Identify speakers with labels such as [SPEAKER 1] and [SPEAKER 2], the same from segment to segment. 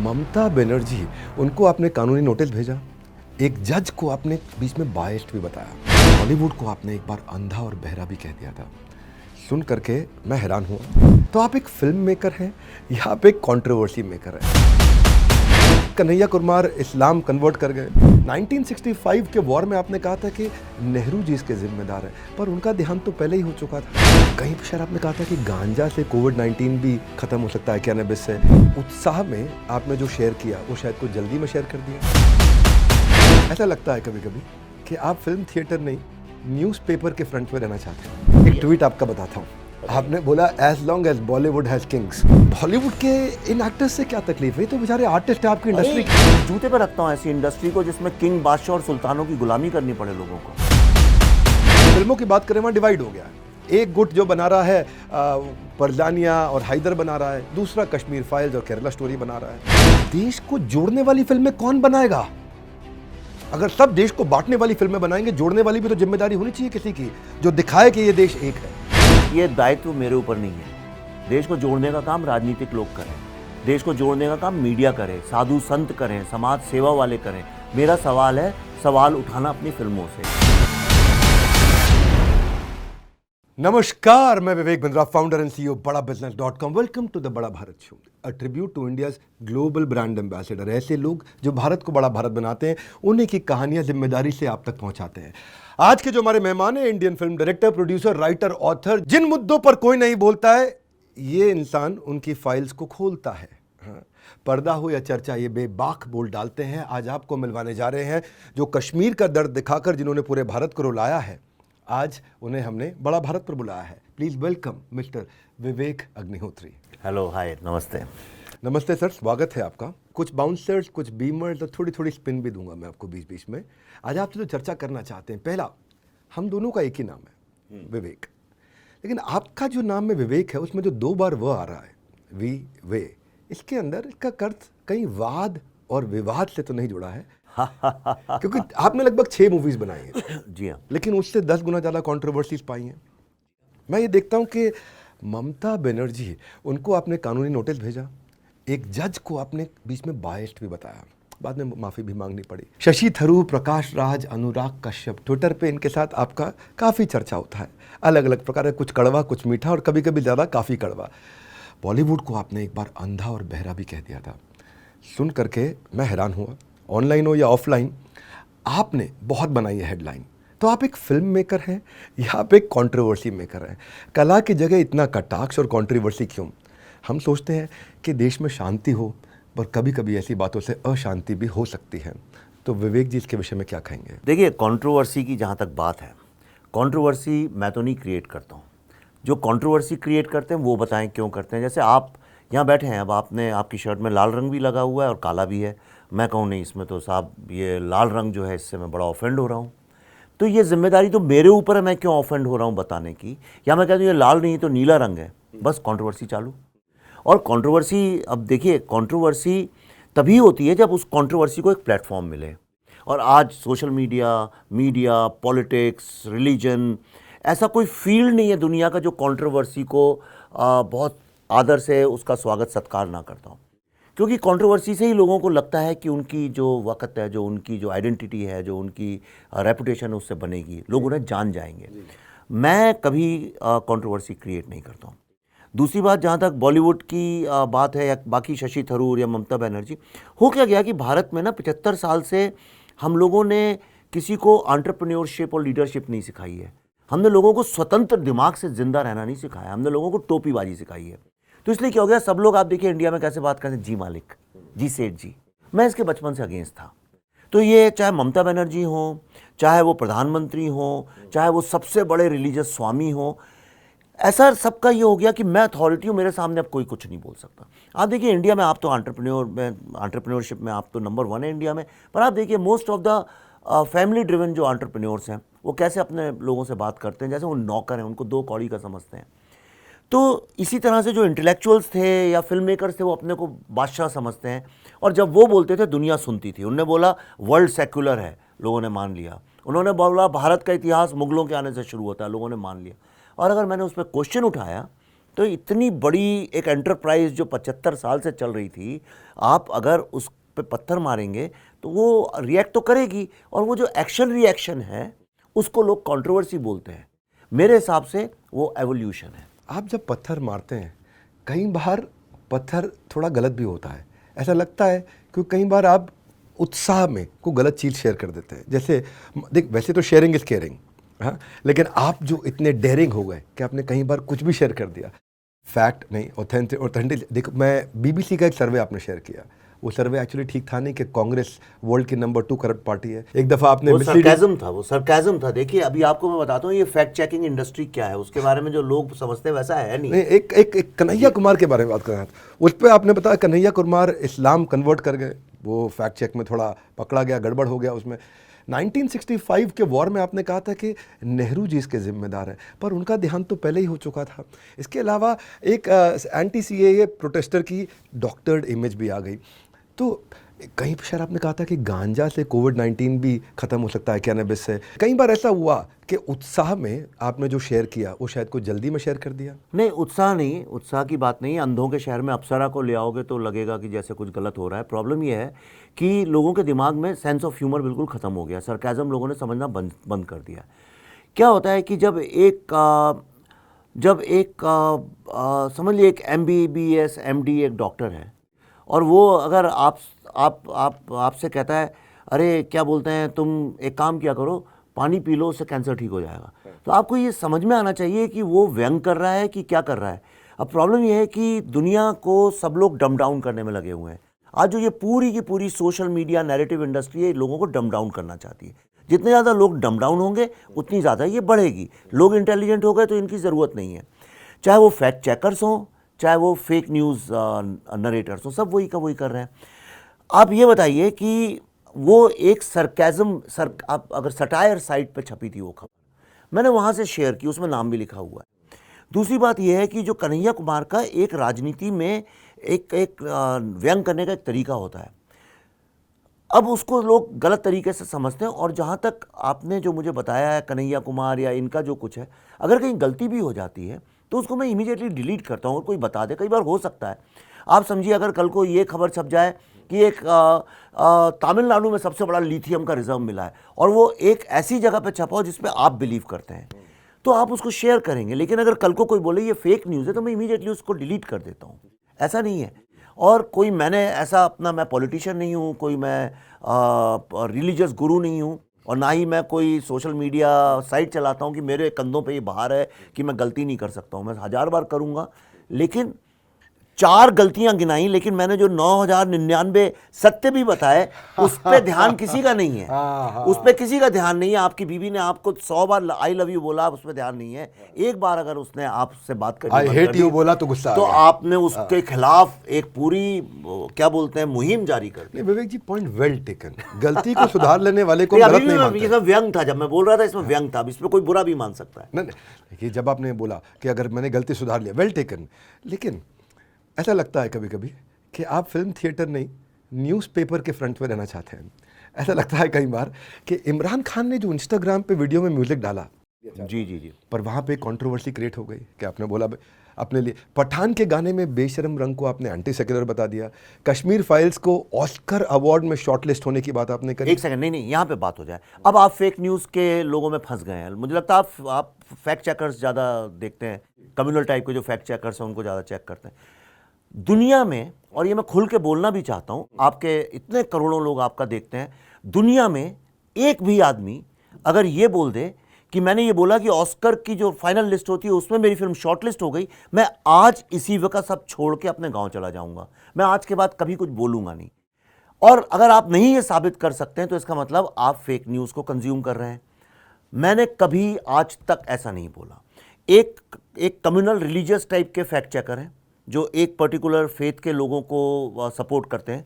[SPEAKER 1] ममता बनर्जी, उनको आपने कानूनी नोटिस भेजा, एक जज को आपने बीच में बायस्ड भी बताया, बॉलीवुड को आपने एक बार अंधा और बहरा भी कह दिया था। सुन करके मैं हैरान हुआ। तो आप एक फिल्म मेकर हैं या आप एक कंट्रोवर्सी मेकर हैं? कन्हैया कुमार इस्लाम कन्वर्ट कर गए। 1965 के वॉर में आपने कहा था कि नेहरू जी इसके जिम्मेदार हैं, पर उनका देहांत तो पहले ही हो चुका था। कहीं पर शायद आपने कहा था कि गांजा से कोविड-19 भी खत्म हो सकता है, कैनबिस से। उत्साह में आपने जो शेयर किया वो शायद कुछ जल्दी में शेयर कर दिया। ऐसा लगता है कभी कभी कि आप फिल्म थिएटर नहीं, न्यूज़पेपर के फ्रंट में रहना चाहते हैं। एक ट्वीट आपका बताता हूँ, आपने बोला as long as Bollywood has kings. Bollywood के इन एक्टर्स से क्या तकलीफ है? तो बेचारे आर्टिस्ट है आपकी इंडस्ट्री।
[SPEAKER 2] जूते पे रखता हूँ ऐसी इंडस्ट्री को जिसमें किंग, बादशाह और सुल्तानों की गुलामी करनी पड़े लोगों को।
[SPEAKER 1] फिल्मों की बात करें, वहाँ डिवाइड हो गया है। एक गुट जो बना रहा है परजानिया और हैदर बना रहा है, दूसरा कश्मीर फाइल्स और केरला स्टोरी बना रहा है। देश को जोड़ने वाली फिल्में कौन बनाएगा? अगर सब देश को बांटने वाली फिल्में बनाएंगे, जोड़ने वाली भी तो जिम्मेदारी होनी चाहिए किसी की, जो दिखाए कि ये देश एक है।
[SPEAKER 2] ये दायित्व मेरे ऊपर नहीं है। देश को जोड़ने का काम राजनीतिक लोग करें, देश को जोड़ने का काम मीडिया करे, साधु संत करें, समाज सेवा वाले करें। मेरा सवाल है सवाल उठाना अपनी फिल्मों से।
[SPEAKER 1] नमस्कार, मैं Vivek Bindra, founder and CEO बड़ाबिजनेस.com। वेलकम टू द बड़ा Bharat show, a tribute to India's global brand ambassador. ऐसे लोग जो भारत को बड़ा भारत बनाते हैं, उन्हीं की कहानियां जिम्मेदारी से आप तक पहुंचाते हैं। आज के जो हमारे मेहमान हैं, Indian film director, producer, writer, author, जिन मुद्दों पर कोई नहीं बोलता है, ये इंसान उनकी फाइल्स को खोलता है। हाँ, पर्दा हो या चर्चा, ये बेबाक बोल डालते हैं। आज आपको मिलवाने जा रहे हैं जो कश्मीर का दर्द दिखाकर जिन्होंने पूरे भारत को रुलाया है। आज उन्हें हमने बड़ा भारत पर बुलाया है। Please welcome mister Vivek Agnihotri.
[SPEAKER 2] Hello, hi, नमस्ते।
[SPEAKER 1] नमस्ते सर, स्वागत है आपका। कुछ बाउंसर्स, कुछ बीमर्स और थोड़ी थोड़ी स्पिन भी दूंगा मैं आपको बीच बीच में। आज आपसे जो चर्चा करना चाहते हैं, पहला, हम दोनों का एक ही नाम है, विवेक, लेकिन आपका जो नाम है विवेक है, उसमें जो दो बार व आ रहा है, वी वे, इसके अंदर इसका अर्थ कहीं वाद और विवाद से तो नहीं जुड़ा है? क्योंकि आपने लगभग 6 मूवीज बनाई हैं।
[SPEAKER 2] जी हाँ।
[SPEAKER 1] लेकिन उससे 10 गुना ज़्यादा कंट्रोवर्सीज पाई हैं। मैं ये देखता हूँ कि ममता बनर्जी, उनको आपने कानूनी नोटिस भेजा, एक जज को आपने बीच में बायस्ड भी बताया, बाद में माफ़ी भी मांगनी पड़ी। शशि थरूर, प्रकाश राज, अनुराग कश्यप, ट्विटर पे इनके साथ आपका काफ़ी चर्चा होता है, अलग अलग प्रकार का, कुछ कड़वा, कुछ मीठा और कभी कभी ज़्यादा काफ़ी कड़वा। बॉलीवुड को आपने एक बार अंधा और बहरा भी कह दिया था। सुन करके मैं हैरान हुआ। ऑनलाइन हो या ऑफलाइन, आपने बहुत बनाई है हेडलाइन। तो आप एक फिल्म मेकर हैं या आप एक कंट्रोवर्सी मेकर हैं? कला की जगह इतना कटाक्ष और कंट्रोवर्सी क्यों? हम सोचते हैं कि देश में शांति हो, पर कभी कभी ऐसी बातों से अशांति भी हो सकती है। तो विवेक जी, इसके विषय में क्या कहेंगे?
[SPEAKER 2] देखिए, कंट्रोवर्सी की जहाँ तक बात है, कंट्रोवर्सी मैं तो नहीं क्रिएट करता हूँ। जो कंट्रोवर्सी क्रिएट करते हैं वो बताएं क्यों करते हैं। जैसे आप यहाँ बैठे हैं, अब आपकी शर्ट में लाल रंग भी लगा हुआ है और काला भी है। मैं कहूँ नहीं, इसमें तो साहब ये लाल रंग जो है, इससे मैं बड़ा ऑफेंड हो रहा हूँ। तो ये जिम्मेदारी तो मेरे ऊपर है, मैं क्यों ऑफेंड हो रहा हूँ बताने की। या मैं कहता हूँ ये लाल नहीं तो नीला रंग है, बस कंट्रोवर्सी चालू। और कंट्रोवर्सी, अब देखिए, कंट्रोवर्सी तभी होती है जब उस कंट्रोवर्सी को एक प्लेटफॉर्म मिले। और आज सोशल मीडिया, पॉलिटिक्स, रिलीजन, ऐसा कोई फील्ड नहीं है दुनिया का जो कंट्रोवर्सी को बहुत आदर से उसका स्वागत सत्कार ना करता हूँ। क्योंकि कंट्रोवर्सी से ही लोगों को लगता है कि उनकी जो वक़्त है, जो उनकी जो आइडेंटिटी है, जो उनकी रेपुटेशन उससे बनेगी, लोग उन्हें जान जाएंगे। मैं कभी कंट्रोवर्सी क्रिएट नहीं करता हूँ। दूसरी बात, जहाँ तक बॉलीवुड की बात है या बाकी शशि थरूर या ममता बनर्जी, हो क्या गया कि भारत में ना 75 साल से हम लोगों ने किसी को एंटरप्रेन्योरशिप और लीडरशिप नहीं सिखाई है। हमने लोगों को स्वतंत्र दिमाग से जिंदा रहना नहीं सिखाया, हमने लोगों को टोपीबाजी सिखाई है। तो इसलिए क्या हो गया, सब लोग आप देखिए इंडिया में कैसे बात करते हैं, जी मालिक, जी सेठ जी। मैं इसके बचपन से अगेंस्ट था। तो ये चाहे ममता बनर्जी हो, चाहे वो प्रधानमंत्री हो, चाहे वो सबसे बड़े रिलीजियस स्वामी हो, ऐसा सबका ये हो गया कि मैं अथॉरिटी हूँ, मेरे सामने अब कोई कुछ नहीं बोल सकता। आप देखिए इंडिया में, आप तो एंटरप्रेन्योरशिप में आप तो नंबर 1 है इंडिया में, पर आप देखिए most of the family driven जो एंटरप्रेन्योर्स हैं, वो कैसे अपने लोगों से बात करते हैं, जैसे वो नौकर हैं, उनको 2 कौड़ी का समझते हैं। तो इसी तरह से जो इंटेलेक्चुअल्स थे या फिल्म मेकर्स थे, वो अपने को बादशाह समझते हैं। और जब वो बोलते थे, दुनिया सुनती थी। उन्होंने बोला वर्ल्ड सेक्युलर है, लोगों ने मान लिया। उन्होंने बोला भारत का इतिहास मुगलों के आने से शुरू होता है, लोगों ने मान लिया। और अगर मैंने उस पर क्वेश्चन उठाया तो इतनी बड़ी एक एंटरप्राइज जो 75 साल से चल रही थी, आप अगर उस पे पत्थर मारेंगे तो वो रिएक्ट तो करेगी, और वो जो एक्शन रिएक्शन है उसको लोग कंट्रोवर्सी बोलते हैं। मेरे हिसाब से वो एवोल्यूशन है।
[SPEAKER 1] आप जब पत्थर मारते हैं, कई बार पत्थर थोड़ा गलत भी होता है, ऐसा लगता है, क्योंकि कई बार आप उत्साह में कोई गलत चीज़ शेयर कर देते हैं। जैसे देख, वैसे तो शेयरिंग इज केयरिंग, हाँ, लेकिन आप जो इतने डेयरिंग हो गए कि आपने कई बार कुछ भी शेयर कर दिया, फैक्ट नहीं, ऑथेंटिक। देखो, मैं बीबीसी का एक सर्वे आपने शेयर किया, वो सर्वे एक्चुअली ठीक था नहीं, कि कांग्रेस वर्ल्ड की नंबर 2 करप्ट पार्टी है। एक दफ़ा आपने
[SPEAKER 2] वो सरकाज़म था। देखिए, अभी आपको मैं बताता हूँ ये फैक्ट चेकिंग इंडस्ट्री क्या है, उसके बारे में जो लोग समझते हैं वैसा है नहीं।
[SPEAKER 1] एक कन्हैया कुमार के बारे में बात कर रहा था, उस पर आपने बताया कन्हैया कुमार इस्लाम कन्वर्ट कर गए, वो फैक्ट चेक में थोड़ा पकड़ा गया, गड़बड़ हो गया उसमें। 1965 के वॉर में आपने कहा था कि नेहरू जी इसके जिम्मेदार हैं, पर उनका देहांत तो पहले ही हो चुका था। इसके अलावा एक एंटी सीएए प्रोटेस्टर की डॉक्टर्ड इमेज भी आ गई। तो कहीं पर शायद आपने कहा था कि गांजा से कोविड-19 भी खत्म हो सकता है, कैनबिस से। कई बार ऐसा हुआ कि उत्साह में आपने जो शेयर किया वो शायद कुछ जल्दी में शेयर कर दिया।
[SPEAKER 2] नहीं, उत्साह नहीं, उत्साह की बात नहीं। अंधों के शहर में अप्सरा को ले आओगे तो लगेगा कि जैसे कुछ गलत हो रहा है। प्रॉब्लम ये है कि लोगों के दिमाग में सेंस ऑफ ह्यूमर बिल्कुल ख़त्म हो गया। सरकाज़म लोगों ने समझना बंद कर दिया। क्या होता है कि जब एक समझ लीजिए एक MBBS MD एक डॉक्टर है, और वो अगर आपसे कहता है, अरे क्या बोलते हैं, तुम एक काम किया करो, पानी पी लो, उससे कैंसर ठीक हो जाएगा, तो आपको ये समझ में आना चाहिए कि वो व्यंग कर रहा है कि क्या कर रहा है। अब प्रॉब्लम ये है कि दुनिया को सब लोग डम डाउन करने में लगे हुए हैं। आज जो ये पूरी की पूरी सोशल मीडिया नैरेटिव इंडस्ट्री है, लोगों को डम डाउन करना चाहती है। जितने ज़्यादा लोग डम डाउन होंगे उतनी ज़्यादा ये बढ़ेगी। लोग इंटेलिजेंट हो गए तो इनकी ज़रूरत नहीं है, चाहे वो फैक्ट चेकर्स हों, चाहे वो फेक न्यूज़ नरेटर्स हों, सब वही का वही कर रहे हैं। आप ये बताइए कि वो एक आप अगर सटायर साइट पे छपी थी वो खबर, मैंने वहाँ से शेयर की, उसमें नाम भी लिखा हुआ है। दूसरी बात यह है कि जो कन्हैया कुमार का एक राजनीति में एक व्यंग करने का एक तरीका होता है, अब उसको लोग गलत तरीके से समझते हैं। और जहाँ तक आपने जो मुझे बताया है कन्हैया कुमार या इनका जो कुछ है, अगर कहीं गलती भी हो जाती है तो उसको मैं इमीडिएटली डिलीट करता हूँ और कोई बता दे। कई बार हो सकता है, आप समझिए, अगर कल को ये खबर छप जाए कि एक तमिलनाडु में सबसे बड़ा लिथियम का रिजर्व मिला है, और वो एक ऐसी जगह पे छपा हो जिस पे आप बिलीव करते हैं, तो आप उसको शेयर करेंगे। लेकिन अगर कल को कोई बोले ये फेक न्यूज़ है, तो मैं इमीडिएटली उसको डिलीट कर देता हूँ। ऐसा नहीं है। और कोई मैंने ऐसा मैं पॉलिटिशियन नहीं हूँ, कोई मैं रिलीजियस गुरु नहीं हूँ, और ना ही मैं कोई सोशल मीडिया साइट चलाता हूँ कि मेरे कंधों पे ये भार है कि मैं गलती नहीं कर सकता हूँ। मैं 1000 बार करूँगा, लेकिन 4 गलतियां गिनाई, लेकिन मैंने जो 9099 सत्य भी बताए, उस पर ध्यान किसी का नहीं है। उस पर किसी का ध्यान नहीं है। आपकी बीवी ने आपको 100 बार आई लव यू बोला, उस पर ध्यान नहीं है। एक बार अगर उसने आपसे बात करी,
[SPEAKER 1] आई हेट यू बोला, तो गुस्सा
[SPEAKER 2] तो आपने उसके खिलाफ एक पूरी क्या बोलते हैं मुहिम जारी कर दी।
[SPEAKER 1] विवेक जी, पॉइंट वेल टेकन। गलती को सुधार लेने वाले को गलत नहीं मानते।
[SPEAKER 2] ये व्यंग था, जब मैं बोल रहा था इसमें व्यंग था, इसमें कोई बुरा भी मान सकता है।
[SPEAKER 1] नहीं, देखिए, जब आपने बोला कि अगर मैंने गलती सुधार लिया, वेल टेकन, लेकिन ऐसा लगता है कभी कभी कि आप फिल्म थिएटर नहीं, न्यूज़पेपर के फ्रंट में रहना चाहते हैं। ऐसा लगता है कई बार कि इमरान खान ने जो इंस्टाग्राम पे वीडियो में म्यूजिक डाला,
[SPEAKER 2] जी,
[SPEAKER 1] पर वहाँ पे कंट्रोवर्सी क्रिएट हो गई कि आपने बोला अपने लिए, पठान के गाने में बेशरम रंग को आपने एंटी सेक्युलर बता दिया, कश्मीर फाइल्स को ऑस्कर अवार्ड में शॉर्टलिस्ट होने की बात आपने करी।
[SPEAKER 2] एक सेकंड, नहीं, यहाँ पे बात हो जाए। अब आप फेक न्यूज़ के लोगों में फंस गए हैं। मुझे लगता है आप फैक्ट चेकर्स ज़्यादा देखते हैं, कम्युनल टाइप के जो फैक्ट चेकर्स हैं उनको ज़्यादा चेक करते हैं दुनिया में। और ये मैं खुल के बोलना भी चाहता हूँ, आपके इतने करोड़ों लोग आपका देखते हैं, दुनिया में एक भी आदमी अगर ये बोल दे कि मैंने ये बोला कि ऑस्कर की जो फाइनल लिस्ट होती है उसमें मेरी फिल्म शॉर्ट लिस्ट हो गई, मैं आज इसी वक्त सब छोड़ के अपने गांव चला जाऊंगा। मैं आज के बाद कभी कुछ बोलूंगा नहीं। और अगर आप नहीं ये साबित कर सकते हैं तो इसका मतलब आप फेक न्यूज़ को कंज्यूम कर रहे हैं। मैंने कभी आज तक ऐसा नहीं बोला। एक कम्युनल रिलीजियस टाइप के फैक्ट चेकर हैं जो एक पर्टिकुलर फेथ के लोगों को सपोर्ट करते हैं,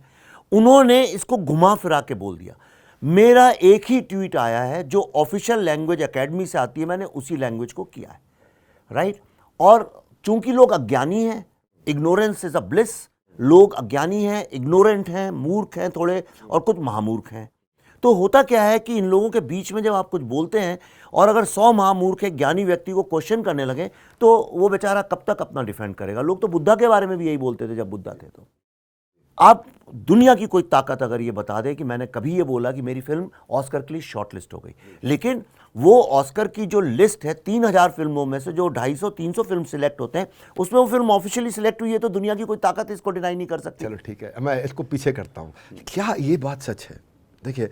[SPEAKER 2] उन्होंने इसको घुमा फिरा के बोल दिया। मेरा एक ही ट्वीट आया है जो ऑफिशियल लैंग्वेज एकेडमी से आती है, मैंने उसी लैंग्वेज को किया है, राइट। और चूंकि लोग अज्ञानी हैं, इग्नोरेंस इज अ ब्लिस, लोग अज्ञानी हैं, इग्नोरेंट हैं, मूर्ख हैं थोड़े, और कुछ महामूर्ख हैं, तो होता क्या है कि इन लोगों के बीच में जब आप कुछ बोलते हैं और अगर 100 महामूर्ख एक ज्ञानी व्यक्ति को क्वेश्चन करने लगे तो वो बेचारा कब तक अपना डिफेंड करेगा। लोग तो बुद्धा के बारे में भी यही बोलते थे जब बुद्धा थे। तो आप दुनिया की कोई ताकत अगर ये बता दे कि मैंने कभी ये बोला कि मेरी फिल्म ऑस्कर के लिए शॉर्टलिस्ट हो गई, लेकिन वो ऑस्कर की जो लिस्ट है 3000 फिल्मों में से जो 250-300 फिल्म सिलेक्ट होते हैं उसमें वो फिल्म ऑफिशियली सिलेक्ट हुई है, तो दुनिया की कोई ताकत इसको डिनाई नहीं कर सकती।
[SPEAKER 1] चलो ठीक है, मैं इसको पीछे करता हूँ। क्या ये बात सच है? देखिए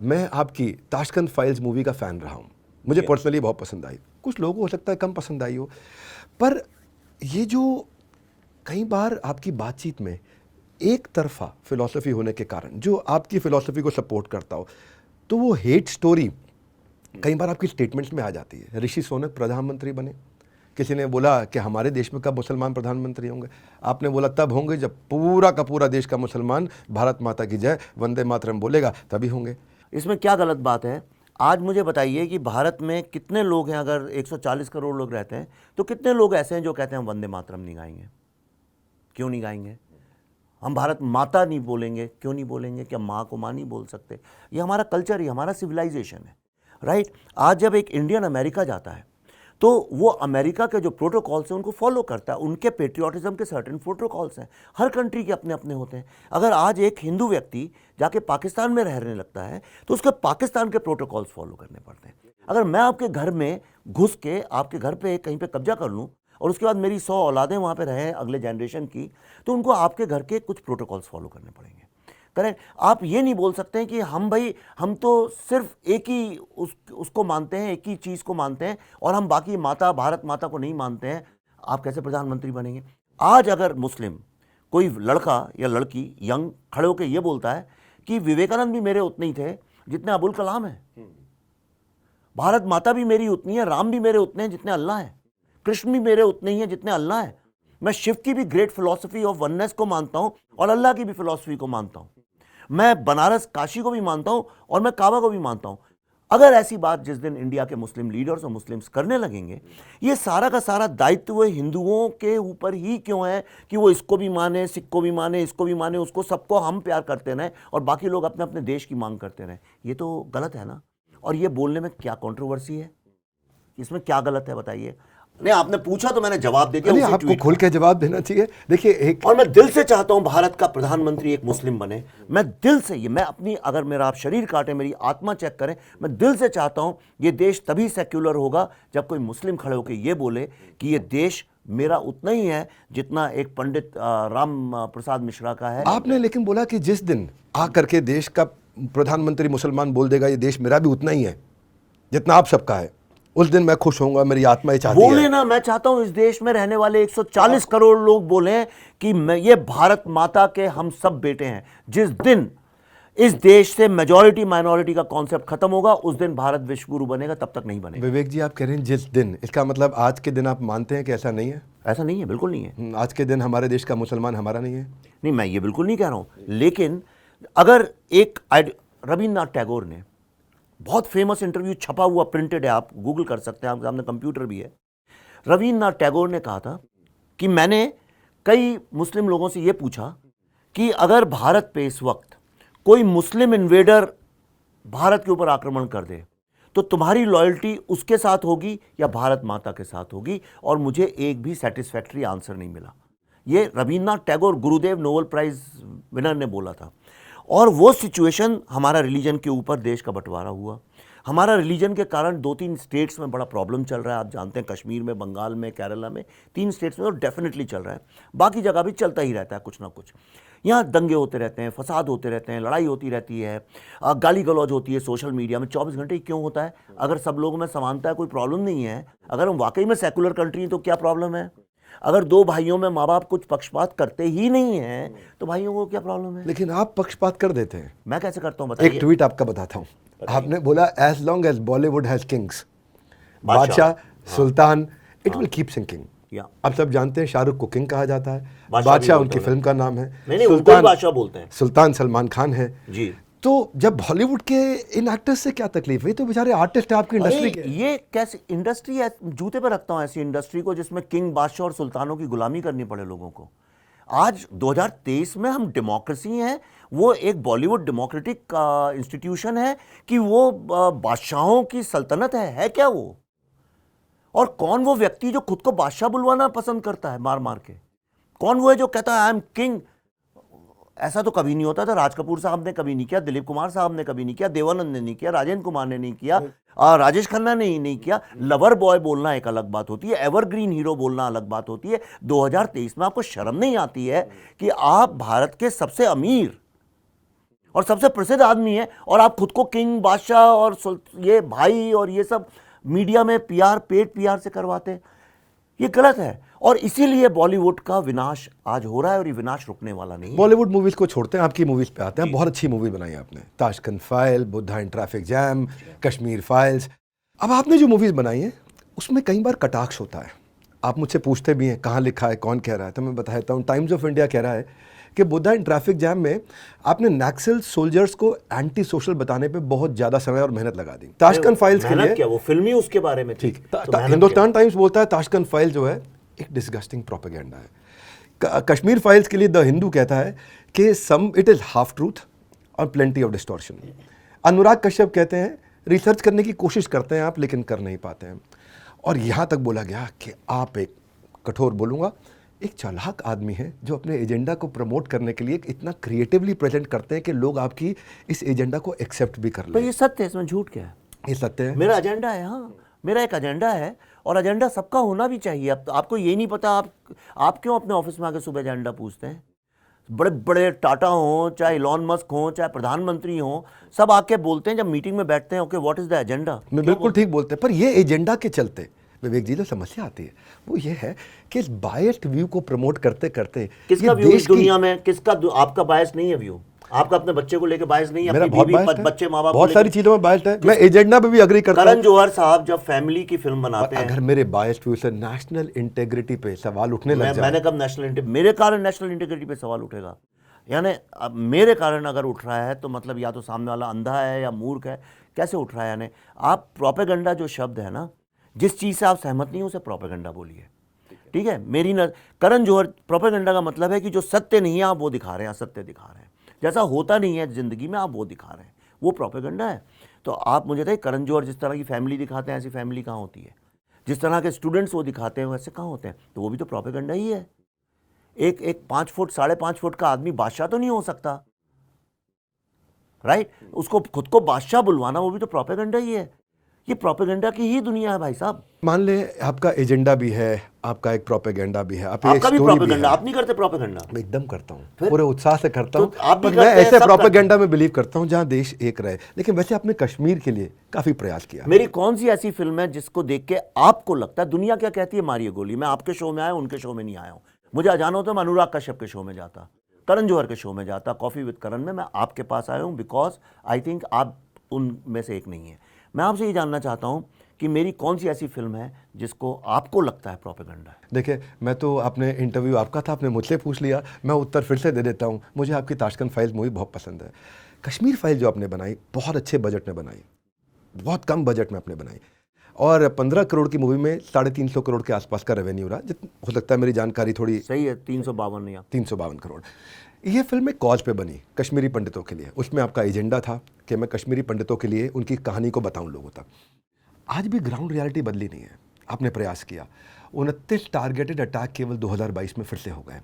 [SPEAKER 1] मैं आपकी ताशकंद फाइल्स मूवी का फ़ैन रहा हूँ, मुझे पर्सनली बहुत पसंद आई। कुछ लोगों को हो सकता है कम पसंद आई हो, पर ये जो कई बार आपकी बातचीत में एक तरफा फिलॉसफी होने के कारण जो आपकी फिलॉसफी को सपोर्ट करता हो, तो वो हेट स्टोरी कई बार आपकी स्टेटमेंट्स में आ जाती है। ऋषि सोनक प्रधानमंत्री बने, किसी ने बोला कि हमारे देश में कब मुसलमान प्रधानमंत्री होंगे, आपने बोला तब होंगे जब पूरा का पूरा देश का मुसलमान भारत माता की जय वंदे मातरम बोलेगा, तभी होंगे।
[SPEAKER 2] इसमें क्या गलत बात है? आज मुझे बताइए कि भारत में कितने लोग हैं? अगर 140 करोड़ लोग रहते हैं तो कितने लोग ऐसे हैं जो कहते हैं हम वंदे मातरम नहीं गाएंगे? क्यों नहीं गाएंगे? हम भारत माता नहीं बोलेंगे, क्यों नहीं बोलेंगे? क्या माँ को माँ नहीं बोल सकते? ये हमारा कल्चर, ये हमारा सिविलाइजेशन है, राइट? आज जब एक इंडियन अमेरिका जाता है तो वो अमेरिका के जो प्रोटोकॉल्स हैं उनको फॉलो करता है। उनके पेट्रियाटिज्म के सर्टेन प्रोटोकॉल्स हैं, हर कंट्री के अपने अपने होते हैं। अगर आज एक हिंदू व्यक्ति जाके पाकिस्तान में रहने लगता है तो उसके पाकिस्तान के प्रोटोकॉल्स फॉलो करने पड़ते हैं। अगर मैं आपके घर में घुस के आपके घर पे कहीं पे कब्जा कर लूँ और उसके बाद मेरी 100 औलादें वहाँ पे रहें अगले जनरेशन की, तो उनको आपके घर के कुछ प्रोटोकॉल्स फॉलो करने पड़ेंगे, करेक्ट? आप ये नहीं बोल सकते हैं कि हम तो सिर्फ एक ही उसको मानते हैं, एक ही चीज़ को मानते हैं और हम बाकी माता भारत माता को नहीं मानते हैं। आप कैसे प्रधानमंत्री बनेंगे? आज अगर मुस्लिम कोई लड़का या लड़की यंग खड़े होकर ये बोलता है कि विवेकानंद भी मेरे उतने ही थे जितने अबुल कलाम है, भारत माता भी मेरी उतनी है, राम भी मेरे उतने हैं जितने अल्लाह है, कृष्ण भी मेरे उतने ही हैं जितने अल्लाह है, मैं शिव की भी ग्रेट फिलॉसफी ऑफ वननेस को मानता हूं और अल्लाह की भी फिलॉसफी को मानता हूं, मैं बनारस काशी को भी मानता हूं और मैं काबा को भी मानता हूं। अगर ऐसी बात जिस दिन इंडिया के मुस्लिम लीडर्स और मुस्लिम्स करने लगेंगे, ये सारा का सारा दायित्व हिंदुओं के ऊपर ही क्यों है कि वो इसको भी माने, सिख को भी माने, इसको भी माने, उसको सबको हम प्यार करते रहें और बाकी लोग अपने अपने देश की मांग करते रहें? ये तो गलत है ना। और ये बोलने में क्या कंट्रोवर्सी है? इसमें क्या गलत है बताइए? नहीं, आपने पूछा तो मैंने जवाब दे दिया।
[SPEAKER 1] आपको खुल के जवाब देना चाहिए। देखिए एक,
[SPEAKER 2] और मैं दिल से चाहता हूं भारत का प्रधानमंत्री एक मुस्लिम बने। मैं दिल से, ये मैं अपनी, अगर मेरा आप शरीर काटे मेरी आत्मा चेक करें, मैं दिल से चाहता हूं ये देश तभी सेक्युलर होगा जब कोई मुस्लिम खड़े होकर ये बोले कि ये देश मेरा उतना ही है जितना एक पंडित राम प्रसाद मिश्रा का है।
[SPEAKER 1] आपने लेकिन बोला कि जिस दिन आकर के देश का प्रधानमंत्री मुसलमान बोल देगा ये देश मेरा भी उतना ही है जितना आप सबका है, उस दिन मैं खुश होऊंगा, मेरी आत्मा ये चाहती है।
[SPEAKER 2] बोले ना, मैं चाहता हूं इस देश में रहने वाले 140 करोड़ लोग बोले कि मैं, ये भारत माता के हम सब बेटे हैं। जिस दिन इस देश से मेजॉरिटी माइनॉरिटी का कॉन्सेप्ट खत्म होगा उस दिन भारत विश्व गुरु बनेगा, तब तक नहीं बनेगा।
[SPEAKER 1] विवेक जी आप कह रहे हैं जिस दिन, इसका मतलब आज के दिन आप मानते हैं कि ऐसा नहीं है?
[SPEAKER 2] ऐसा नहीं है, बिल्कुल नहीं है।
[SPEAKER 1] आज के दिन हमारे देश का मुसलमान हमारा नहीं है?
[SPEAKER 2] नहीं, मैं ये बिल्कुल नहीं कह रहा हूं, लेकिन अगर एक रविन्द्रनाथ टैगोर ने, बहुत फेमस इंटरव्यू छपा हुआ प्रिंटेड है, आप गूगल कर सकते हैं, आपके सामने कंप्यूटर भी है। रविन्द्रनाथ टैगोर ने कहा था कि मैंने कई मुस्लिम लोगों से यह पूछा कि अगर भारत पे इस वक्त कोई मुस्लिम इन्वेडर भारत के ऊपर आक्रमण कर दे तो तुम्हारी लॉयल्टी उसके साथ होगी या भारत माता के साथ होगी? और मुझे एक भी सेटिस्फैक्ट्री आंसर नहीं मिला। ये रविन्द्रनाथ टैगोर, गुरुदेव नोबेल प्राइज विनर ने बोला था। और वो सिचुएशन, हमारा रिलीजन के ऊपर देश का बंटवारा हुआ, हमारा रिलीजन के कारण 2-3 स्टेट्स में बड़ा प्रॉब्लम चल रहा है। आप जानते हैं कश्मीर में, बंगाल में, केरला में, 3 स्टेट्स में तो डेफिनेटली चल रहा है। बाकी जगह भी चलता ही रहता है कुछ ना कुछ। यहाँ दंगे होते रहते हैं, फसाद होते रहते हैं, लड़ाई होती रहती है, गाली गलौज होती है सोशल मीडिया में 24 घंटे। क्यों होता है? अगर सब लोगों में समानता है, कोई प्रॉब्लम नहीं है। अगर हम वाकई में सेकुलर कंट्री हैं तो क्या प्रॉब्लम है? अगर 2 भाइयों में माँ बाप कुछ पक्षपात करते ही नहीं है तो भाइयों को क्या प्रॉब्लम है?
[SPEAKER 1] लेकिन आप पक्षपात कर देते हैं।
[SPEAKER 2] मैं कैसे करता हूँ बताइए?
[SPEAKER 1] एक ट्वीट आपका बताता हूँ। आपने बोला as long as Bollywood has kings, बादशाह, सुल्तान, इट विल कीप सिंकिंग। आप सब जानते हैं शाहरुख को किंग कहा जाता है, बादशाह उनकी फिल्म का नाम है,
[SPEAKER 2] नहीं, सुल्तान बादशाह बोलते हैं,
[SPEAKER 1] सुल्तान सलमान खान है
[SPEAKER 2] जी।
[SPEAKER 1] तो जब हॉलीवुड के इन एक्टर्स से क्या तकलीफ है? तो बेचारे आर्टिस्ट है आपकी इंडस्ट्री के।
[SPEAKER 2] ये कैसे इंडस्ट्री है? जूते पर रखता हूं ऐसी इंडस्ट्री को जिसमें किंग, बादशाह और सुल्तानों की गुलामी करनी पड़े लोगों को। आज 2023 में हम डेमोक्रेसी हैं, वो एक बॉलीवुड डेमोक्रेटिक इंस्टीट्यूशन है कि वो बादशाहों की सल्तनत है क्या वो? और कौन वो व्यक्ति जो खुद को बादशाह बुलवाना पसंद करता है मार मार के? कौन वो है जो कहता है आई एम किंग? ऐसा तो कभी नहीं होता था। राज कपूर साहब ने कभी नहीं किया, दिलीप कुमार साहब ने कभी नहीं किया, देवानंद ने नहीं किया, राजेंद्र कुमार ने नहीं किया, राजेश खन्ना ने नहीं किया। लवर बॉय बोलना एक अलग बात होती है, एवरग्रीन हीरो बोलना अलग बात होती है। 2023 में आपको शर्म नहीं आती है कि आप भारत के सबसे अमीर और सबसे प्रसिद्ध आदमी हैं और आप खुद को किंग, बादशाह और ये भाई और ये सब मीडिया में पीआर, पेड पीआर से करवाते हैं? ये गलत है और इसीलिए बॉलीवुड का विनाश आज हो रहा है और ये विनाश रुकने वाला नहीं है।
[SPEAKER 1] बॉलीवुड मूवीज को छोड़ते हैं, आपकी मूवीज पे आते हैं। बहुत अच्छी मूवी बनाई आपने, Tashkent file, Buddha in traffic jam, Kashmir files. अब आपने जो मूवीज बनाई हैं उसमें कई बार कटाक्ष होता है। आप मुझसे पूछते भी हैं कहाँ लिखा है, कौन कह रहा है, तो मैं बताता हूँ। टाइम्स ऑफ इंडिया कह रहा है कि बुद्धा इन ट्रैफिक जैम में आपने नक्सल सोल्जर्स को एंटी सोशल बताने पे बहुत ज्यादा समय और मेहनत लगा दी। ताशकंद फाइल्स के लिए
[SPEAKER 2] क्या वो फिल्मी उसके बारे में
[SPEAKER 1] ठीक, हिंदुस्तान टाइम्स बोलता है ताशकंद फाइल जो है एक डिस्गस्टिंग प्रोपेगेंडा है। कश्मीर फाइल्स के लिए द हिंदू कहता है कि सम इट इज हाफ ट्रूथ और plenty of distortion. Anurag Kashyap कहते हैं रिसर्च करने की कोशिश करते हैं आप, लेकिन कर नहीं पाते हैं। और यहाँ तक बोला गया कि आप एक कठोर बोलूँगा एक चालाक आदमी है जो अपने एजेंडा को प्रमोट करने के लिए इतना क्रिएटिवली प्रेजेंट करते हैं कि लोग आपकी इस एजेंडा को एक्सेप्ट भी कर लें।
[SPEAKER 2] तो ये सत्य है, इसमें झूठ क्या है?
[SPEAKER 1] ये सत्य है।
[SPEAKER 2] मेरा एजेंडा है, हाँ मेरा एक एजेंडा है और एजेंडा सबका होना भी चाहिए। अब तो आपको ये नहीं पता, आप क्यों अपने ऑफिस में आके सुबह एजेंडा पूछते हैं? बड़े बड़े टाटा हों, चाहे इलॉन मस्क हों, चाहे प्रधानमंत्री हों, सब आके बोलते हैं जब मीटिंग में बैठते हैं, okay what is the agenda.
[SPEAKER 1] मैं बिल्कुल ठीक बोलते हैं, पर ये एजेंडा के चलते विवेक जी जो समस्या आती है वो ये है कि इस बायस्ड व्यू को प्रमोट करते करते
[SPEAKER 2] किसका व्यू इस दुनिया में, किसका आपका बायस नहीं है व्यू? आपका अपने बच्चे को लेके बायस नहीं है?
[SPEAKER 1] मेरा
[SPEAKER 2] अपनी
[SPEAKER 1] बहुत
[SPEAKER 2] बीवी,
[SPEAKER 1] biased है।
[SPEAKER 2] बच्चे, माँ बाप
[SPEAKER 1] बहुत सारी चीजों में बायस्ड है। मैं एजेंडा पे भी अग्री करता हूं।
[SPEAKER 2] करण जौहर साहब जब फैमिली की फिल्म बनाते हैं,
[SPEAKER 1] अगर मेरे बायस्ड व्यू से नेशनल इंटेग्रिटी पे सवाल उठने लग जाए,
[SPEAKER 2] मैंने कब नेशनल मेरे कारण नेशनल इंटीग्रिटी पे सवाल उठेगा? यानी अब मेरे कारण अगर उठ रहा है तो मतलब या तो सामने वाला अंधा है या मूर्ख है, कैसे उठ रहा है? यानी आप प्रोपेगेंडा जो शब्द है ना, जिस चीज़ से आप सहमत नहीं हो उसे प्रोपेगेंडा बोलिए, ठीक है? मेरी करण जौहर, प्रोपेगेंडा का मतलब है कि जो सत्य नहीं है आप वो दिखा रहे हैं, असत्य दिखा रहे हैं, जैसा होता नहीं है जिंदगी में आप वो दिखा रहे हैं, वो प्रोपेगेंडा है। तो आप मुझे बताइए, करण जौहर जिस तरह की फैमिली दिखाते हैं ऐसी फैमिली कहाँ होती है? जिस तरह के स्टूडेंट्स वो दिखाते हैं वैसे कहाँ होते हैं? तो वो भी तो प्रोपेगेंडा ही है। एक 5 फुट 5.5 फुट का आदमी बादशाह तो नहीं हो सकता, राइट? उसको खुद को बादशाह बुलवाना वो भी तो प्रोपेगेंडा ही है। ये प्रोपेगेंडा की ही दुनिया है भाई साहब।
[SPEAKER 1] मान ले आपका एजेंडा भी है, आपका एक प्रोपेगेंडा भी है,
[SPEAKER 2] आपका भी प्रोपेगेंडा। आप नहीं करते प्रोपेगेंडा?
[SPEAKER 1] मैं एकदम करता हूँ, पूरे उत्साह से करता हूँ।
[SPEAKER 2] आप भी
[SPEAKER 1] मैं
[SPEAKER 2] करते हैं,
[SPEAKER 1] ऐसे
[SPEAKER 2] सब
[SPEAKER 1] प्रोपेगेंडा में बिलीव करता हूँ जहाँ देश एक रहे। लेकिन वैसे आपने कश्मीर के लिए काफी प्रयास किया।
[SPEAKER 2] मेरी कौन सी ऐसी फिल्म है जिसको देख के आपको लगता है दुनिया क्या कहती है, मारिए गोली? मैं आपके शो में आया हूं, उनके शो में नहीं आया हूं। मुझे जाना होता मैं अनुराग कश्यप के शो में जाता, करण जौहर के शो में जाता, कॉफी विद करण में। मैं आपके पास आया हूं बिकॉज आई थिंक आप उनमें से एक नहीं है। मैं आपसे ये जानना चाहता हूं कि मेरी कौन सी ऐसी फिल्म है जिसको आपको लगता है प्रोपेगेंडा है?
[SPEAKER 1] देखिए, मैं तो आपने इंटरव्यू आपका था, आपने मुझसे पूछ लिया, मैं उत्तर फिर से दे देता हूँ। मुझे आपकी ताशकंद फाइल्स मूवी बहुत पसंद है। कश्मीर फाइल जो आपने बनाई बहुत अच्छे बजट में बनाई, बहुत कम बजट में आपने बनाई, और 15 करोड़ की मूवी में 350 करोड़ के आसपास का रेवेन्यू रहा। हो सकता है मेरी जानकारी थोड़ी
[SPEAKER 2] सही है, 352 या
[SPEAKER 1] 352 करोड़। ये फिल्म एक कॉज पे बनी, कश्मीरी पंडितों के लिए। उसमें आपका एजेंडा था कि मैं कश्मीरी पंडितों के लिए उनकी कहानी को बताऊं लोगों तक। आज भी ग्राउंड रियलिटी बदली नहीं है। आपने प्रयास किया, 29 टारगेटेड अटैक केवल 2022 में फिर से हो गए।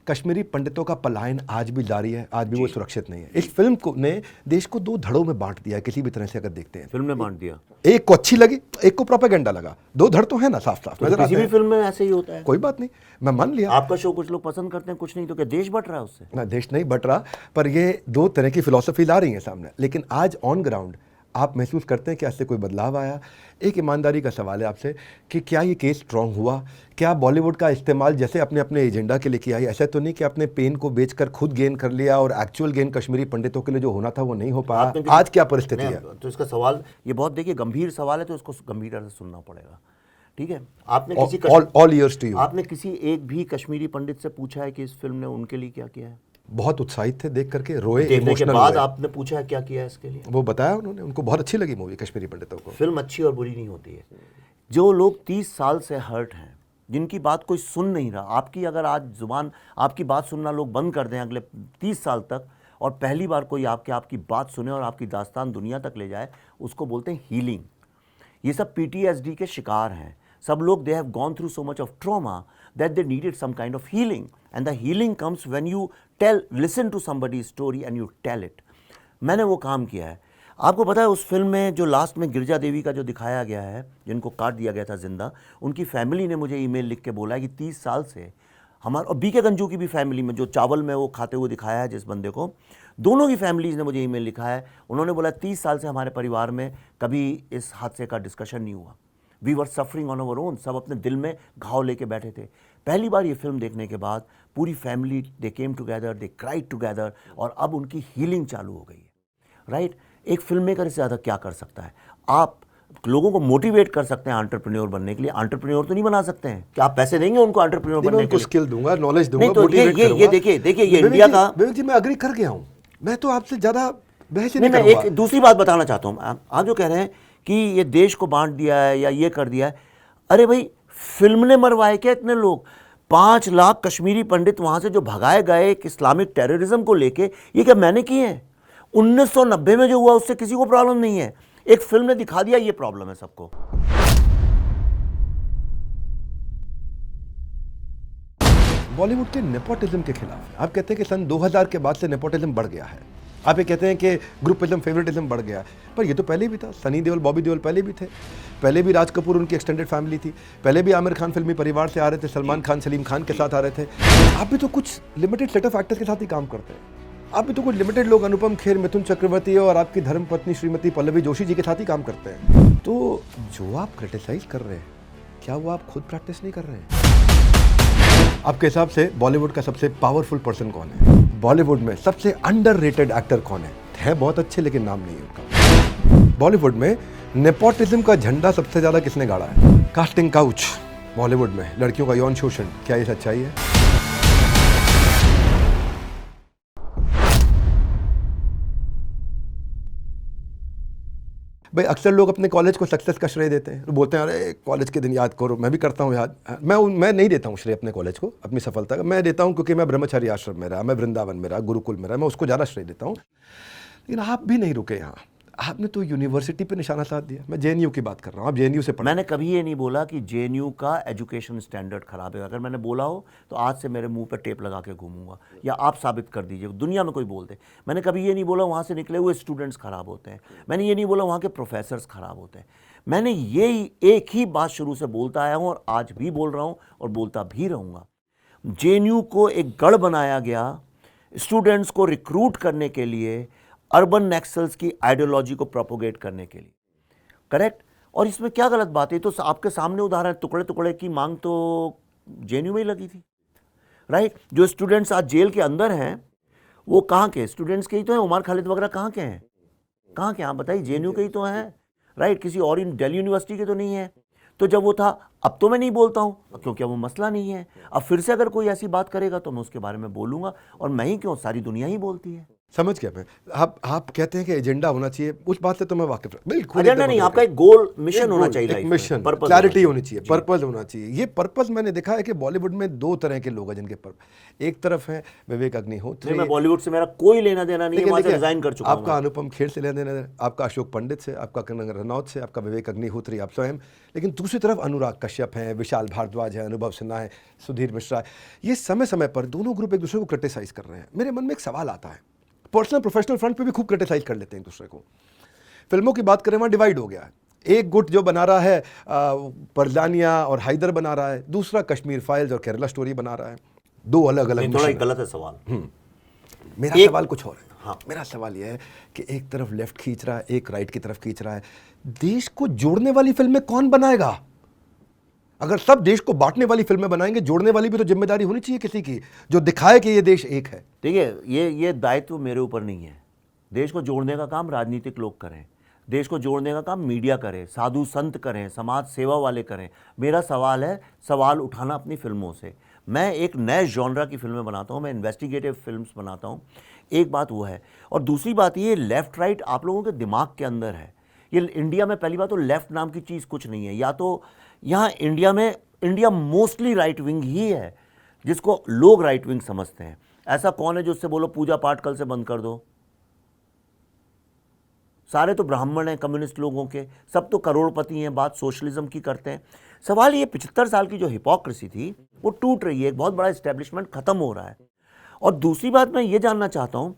[SPEAKER 1] कश्मीरी पंडितों का पलायन आज भी जारी है, आज भी वो सुरक्षित नहीं है। इस फिल्म को ने देश को 2 धड़ों में बांट दिया है, किसी भी तरह से अगर देखते हैं।
[SPEAKER 2] फिल्म ने बांट दिया,
[SPEAKER 1] एक को अच्छी लगी, एक को प्रोपेगेंडा लगा। 2 धड़ तो है ना, साफ साफ नजर
[SPEAKER 2] किसी भी फिल्म में ऐसे ही होता है।
[SPEAKER 1] कोई बात नहीं, मैं मान लिया।
[SPEAKER 2] आपका शो कुछ लोग पसंद करते हैं, कुछ नहीं, तो क्या देश बट रहा है उससे?
[SPEAKER 1] ना, देश नहीं बट रहा, पर ये 2 तरह की फिलॉसफी ला रही हैं सामने। लेकिन आज ऑन ग्राउंड आप महसूस करते हैं कि ऐसे कोई बदलाव आया? एक ईमानदारी का सवाल है आपसे कि क्या ये केस स्ट्रांग हुआ? क्या बॉलीवुड का इस्तेमाल जैसे अपने अपने एजेंडा के लिए किया है, ऐसा तो नहीं कि अपने पेन को बेचकर खुद गेन कर लिया और एक्चुअल गेन कश्मीरी पंडितों के लिए जो होना था वो नहीं हो पाया? आज क्या परिस्थिति है?
[SPEAKER 2] तो इसका सवाल ये बहुत देखिए गंभीर सवाल है, तो इसको गंभीरता से सुनना पड़ेगा, ठीक है? आपने किसी
[SPEAKER 1] ऑल ईयर्स टू यू।
[SPEAKER 2] आपने किसी एक भी कश्मीरी पंडित से पूछा है कि इस फिल्म ने उनके लिए क्या किया है?
[SPEAKER 1] बहुत उत्साहित थे देख करके, रोए,
[SPEAKER 2] देखने के
[SPEAKER 1] इमोशनल
[SPEAKER 2] बाद
[SPEAKER 1] हुए।
[SPEAKER 2] आपने पूछा है क्या किया है इसके लिए?
[SPEAKER 1] वो बताया उन्होंने, उनको बहुत अच्छी लगी मूवी कश्मीरी पंडितों को।
[SPEAKER 2] फिल्म अच्छी और बुरी नहीं होती है। जो लोग 30 साल से हर्ट हैं, जिनकी बात कोई सुन नहीं रहा। आपकी अगर आज जुबान, आपकी बात सुनना लोग बंद कर दें अगले 30 साल तक, और पहली बार कोई आपकी बात सुने और आपकी दास्तान दुनिया तक ले जाए, उसको बोलते हैं हीलिंग। ये सब PTSD के शिकार हैं। सब लोग, they have gone through so much of trauma that they needed some kind of healing, and the healing comes when you listen to somebody's story and you tell it. मैंने वो काम किया है। आपको पता है उस फिल्म में जो लास्ट में गिरजा देवी का जो दिखाया गया है, जिनको काट दिया गया था जिंदा, उनकी फैमिली ने मुझे ईमेल लिख के बोला है कि 30 साल से हमारा, और BK गंजू की भी फैमिली में, जो चावल में वो खाते हुए दिखाया है जिस बंदे को, दोनों की फैमिलीज ने मुझे ईमेल लिखा है। उन्होंने बोला 30 साल से हमारे परिवार में कभी इस हादसे का डिस्कशन नहीं हुआ। We were suffering on our own. सब अपने दिल में घाव लेके बैठे थे। पहली बार ये फिल्म देखने के बाद पूरी फैमिली, दे केम टुगेदर, दे क्राइड टुगेदर, और अब उनकी हीलिंग चालू हो गई है। राइट? एक फिल्म मेकर से ज़्यादा क्या कर सकता है? आप लोगों को मोटिवेट कर सकते हैं एंटरप्रेन्योर बनने के लिए। एंटरप्रेन्योर तो नहीं बना सकते हैं। क्या आप पैसे देंगे उनको एंटरप्रेन्योर बनने के लिए?
[SPEAKER 1] स्किल दूंगा, नॉलेज दूंगा,
[SPEAKER 2] नहीं, तो
[SPEAKER 1] मोटिवेट
[SPEAKER 2] ये
[SPEAKER 1] करूंगा।
[SPEAKER 2] देखिए ये इंडिया का,
[SPEAKER 1] विवेक जी मैं अग्री कर गया हूँ। मैं तो आपसे ज़्यादा बहस
[SPEAKER 2] नहीं,
[SPEAKER 1] नहीं
[SPEAKER 2] मैं
[SPEAKER 1] करूंगा।
[SPEAKER 2] एक दूसरी बात बताना चाहता हूँ। आप जो कह रहे हैं कि ये देश को बांट दिया है या ये कर दिया है, अरे भाई फिल्म ने मरवाए क्या इतने लोग? 5 लाख कश्मीरी पंडित वहां से जो भगाए गए एक इस्लामिक टेररिज्म को लेके, ये क्या मैंने किए हैं? 1990 में जो हुआ उससे किसी को प्रॉब्लम नहीं है। एक फिल्म ने दिखा दिया, ये प्रॉब्लम है सबको।
[SPEAKER 1] बॉलीवुड के नेपोटिज्म के खिलाफ है। आप कहते हैं कि सन 2000 के बाद से नेपोटिज्म बढ़ गया है। आप ये कहते हैं कि ग्रुपिज्म, फेवरेटिज्म बढ़ गया, पर ये तो पहले भी था। सनी देओल, बॉबी देओल पहले भी थे। पहले भी राज कपूर उनकी एक्सटेंडेड फैमिली थी। पहले भी आमिर खान फिल्मी परिवार से आ रहे थे, सलमान खान सलीम खान के साथ आ रहे थे। आप भी तो कुछ लिमिटेड सेट ऑफ एक्टर्स के साथ ही काम करते हैं। आप भी तो कुछ लिमिटेड लोग, अनुपम खेर, मिथुन चक्रवर्ती और आपकी धर्मपत्नी श्रीमती पल्लवी जोशी जी के साथ ही काम करते हैं। तो जो आप क्रिटिसाइज कर रहे हैं, क्या वो आप खुद प्रैक्टिस नहीं कर रहे हैं? आपके हिसाब से बॉलीवुड का सबसे पावरफुल पर्सन कौन है? बॉलीवुड में सबसे अंडररेटेड एक्टर कौन है बहुत अच्छे लेकिन नाम नहीं है उनका। बॉलीवुड में नेपोटिज्म का झंडा सबसे ज्यादा किसने गाड़ा है? कास्टिंग काउच बॉलीवुड में, लड़कियों का यौन शोषण, क्या ये सच्चाई है? भाई अक्सर लोग अपने कॉलेज को सक्सेस का श्रेय देते हैं, तो बोलते हैं अरे कॉलेज के दिन याद करो। मैं भी करता हूँ याद। मैं नहीं देता हूँ श्रेय अपने कॉलेज को, अपनी सफलता का। मैं देता हूँ क्योंकि मैं ब्रह्मचारी आश्रम में रहा, मैं वृंदावन में रहा, गुरुकुल में रहा, मैं उसको ज़्यादा श्रेय देता हूँ। लेकिन आप भी नहीं रुके यहाँ। आपने तो यूनिवर्सिटी पे निशाना साध दिया। मैं JNU की बात कर रहा हूँ, आप JNU से पढ़े।
[SPEAKER 2] मैंने कभी ये नहीं बोला कि JNU का एजुकेशन स्टैंडर्ड खराब है। अगर मैंने बोला हो तो आज से मेरे मुंह पर टेप लगा के घूमूंगा, या आप साबित कर दीजिए, दुनिया में कोई बोल दे। मैंने कभी ये नहीं बोला वहाँ से निकले हुए स्टूडेंट्स खराब होते हैं। मैंने ये नहीं बोला वहाँ के प्रोफेसर्स खराब होते हैं। मैंने ये एक ही बात शुरू से बोलता आया हूँ और आज भी बोल रहा हूँ और बोलता भी रहूँगा। JNU को एक गढ़ बनाया गया स्टूडेंट्स को रिक्रूट करने के लिए, अर्बन नक्सल्स की आइडियोलॉजी को प्रोपोगेट करने के लिए। करेक्ट? और इसमें क्या गलत बात है? तो आपके सामने उदाहरण, टुकड़े टुकड़े की मांग तो JNU में ही लगी थी। राइट? जो स्टूडेंट्स आज जेल के अंदर हैं वो कहाँ के स्टूडेंट्स के ही तो हैं। उमर खालिद वगैरह कहाँ के हैं? कहाँ के? आप बताइए। JNU के ही तो हैं। राइट? किसी और दिल्ली यूनिवर्सिटी के तो नहीं है। तो जब वो था, अब तो मैं नहीं बोलता हूँ क्योंकि वो मसला नहीं है। अब फिर से अगर कोई ऐसी बात करेगा तो मैं उसके बारे में बोलूँगा, और मैं ही क्यों, सारी दुनिया ही बोलती है।
[SPEAKER 1] समझ गया मैं। आप कहते हैं कि एजेंडा होना चाहिए, उस बात से तो मैं वाकिफ हूं। बिल्कुल
[SPEAKER 2] एजेंडा नहीं, आपका एक गोल, मिशन होना चाहिए,
[SPEAKER 1] एक मिशन,
[SPEAKER 2] पर्पस
[SPEAKER 1] क्लैरिटी होनी चाहिए, पर्पस होना चाहिए। ये पर्पस मैंने देखा है कि बॉलीवुड में 2 तरह के लोग हैं जिनके पर्पस। एक तरफ है विवेक अग्निहोत्री।
[SPEAKER 2] मैं बॉलीवुड से मेरा कोई लेना देना नहीं है, वहां से रिजाइन कर चुका हूं।
[SPEAKER 1] आपका अनुपम खेर से लेना देना, आपका अशोक पंडित से, आपका कंगना रनौत से, आपका विवेक अग्निहोत्री आप स्वयं। लेकिन दूसरी तरफ अनुराग कश्यप हैं, विशाल भारद्वाज है, अनुभव सिन्हा है, सुधीर मिश्रा है। ये समय समय पर दोनों ग्रुप एक दूसरे को क्रिटिसाइज कर रहे हैं। मेरे मन में एक सवाल आता है, पर्सनल प्रोफेशनल फ्रंट पे भी खूब क्रिटिसाइज कर लेते हैं एक दूसरे को। फिल्मों की बात करें, वहाँ डिवाइड हो गया है। एक गुट जो बना रहा है परजानिया और हैदर बना रहा है, दूसरा कश्मीर फाइल्स और केरला स्टोरी बना रहा है। 2 अलग अलग।
[SPEAKER 2] थोड़ा गलत है सवाल।
[SPEAKER 1] मेरा सवाल कुछ और है। हाँ, मेरा सवाल यह है कि एक तरफ लेफ्ट खींच रहा है, एक राइट की तरफ खींच रहा है। देश को जोड़ने वाली फिल्में कौन बनाएगा? अगर सब देश को बांटने वाली फिल्में बनाएंगे, जोड़ने वाली भी तो जिम्मेदारी होनी चाहिए किसी की, जो दिखाए कि ये देश एक है।
[SPEAKER 2] देखिए, ये दायित्व मेरे ऊपर नहीं है। देश को जोड़ने का काम राजनीतिक लोग करें, देश को जोड़ने का काम मीडिया करे, साधु संत करें, समाज सेवा वाले करें। मेरा सवाल है सवाल उठाना अपनी फिल्मों से। मैं एक नए जॉनरा की फिल्में बनाता हूँ, मैं इन्वेस्टिगेटिव फिल्म्स बनाता हूँ। एक बात वो है, और दूसरी बात ये, लेफ्ट राइट आप लोगों के दिमाग के अंदर है। ये इंडिया में पहली बात तो लेफ्ट नाम की चीज़ कुछ नहीं है। यहाँ इंडिया मोस्टली राइट विंग ही है, जिसको लोग राइट विंग समझते हैं। ऐसा कौन है जो उससे बोलो पूजा पाठ कल से बंद कर दो? सारे तो ब्राह्मण हैं कम्युनिस्ट लोगों के, सब तो करोड़पति हैं, बात सोशलिज्म की करते हैं। सवाल ये 75 साल की जो हिपोक्रेसी थी वो टूट रही है, एक बहुत बड़ा इस्टेब्लिशमेंट खत्म हो रहा है। और दूसरी बात मैं ये जानना चाहता हूँ,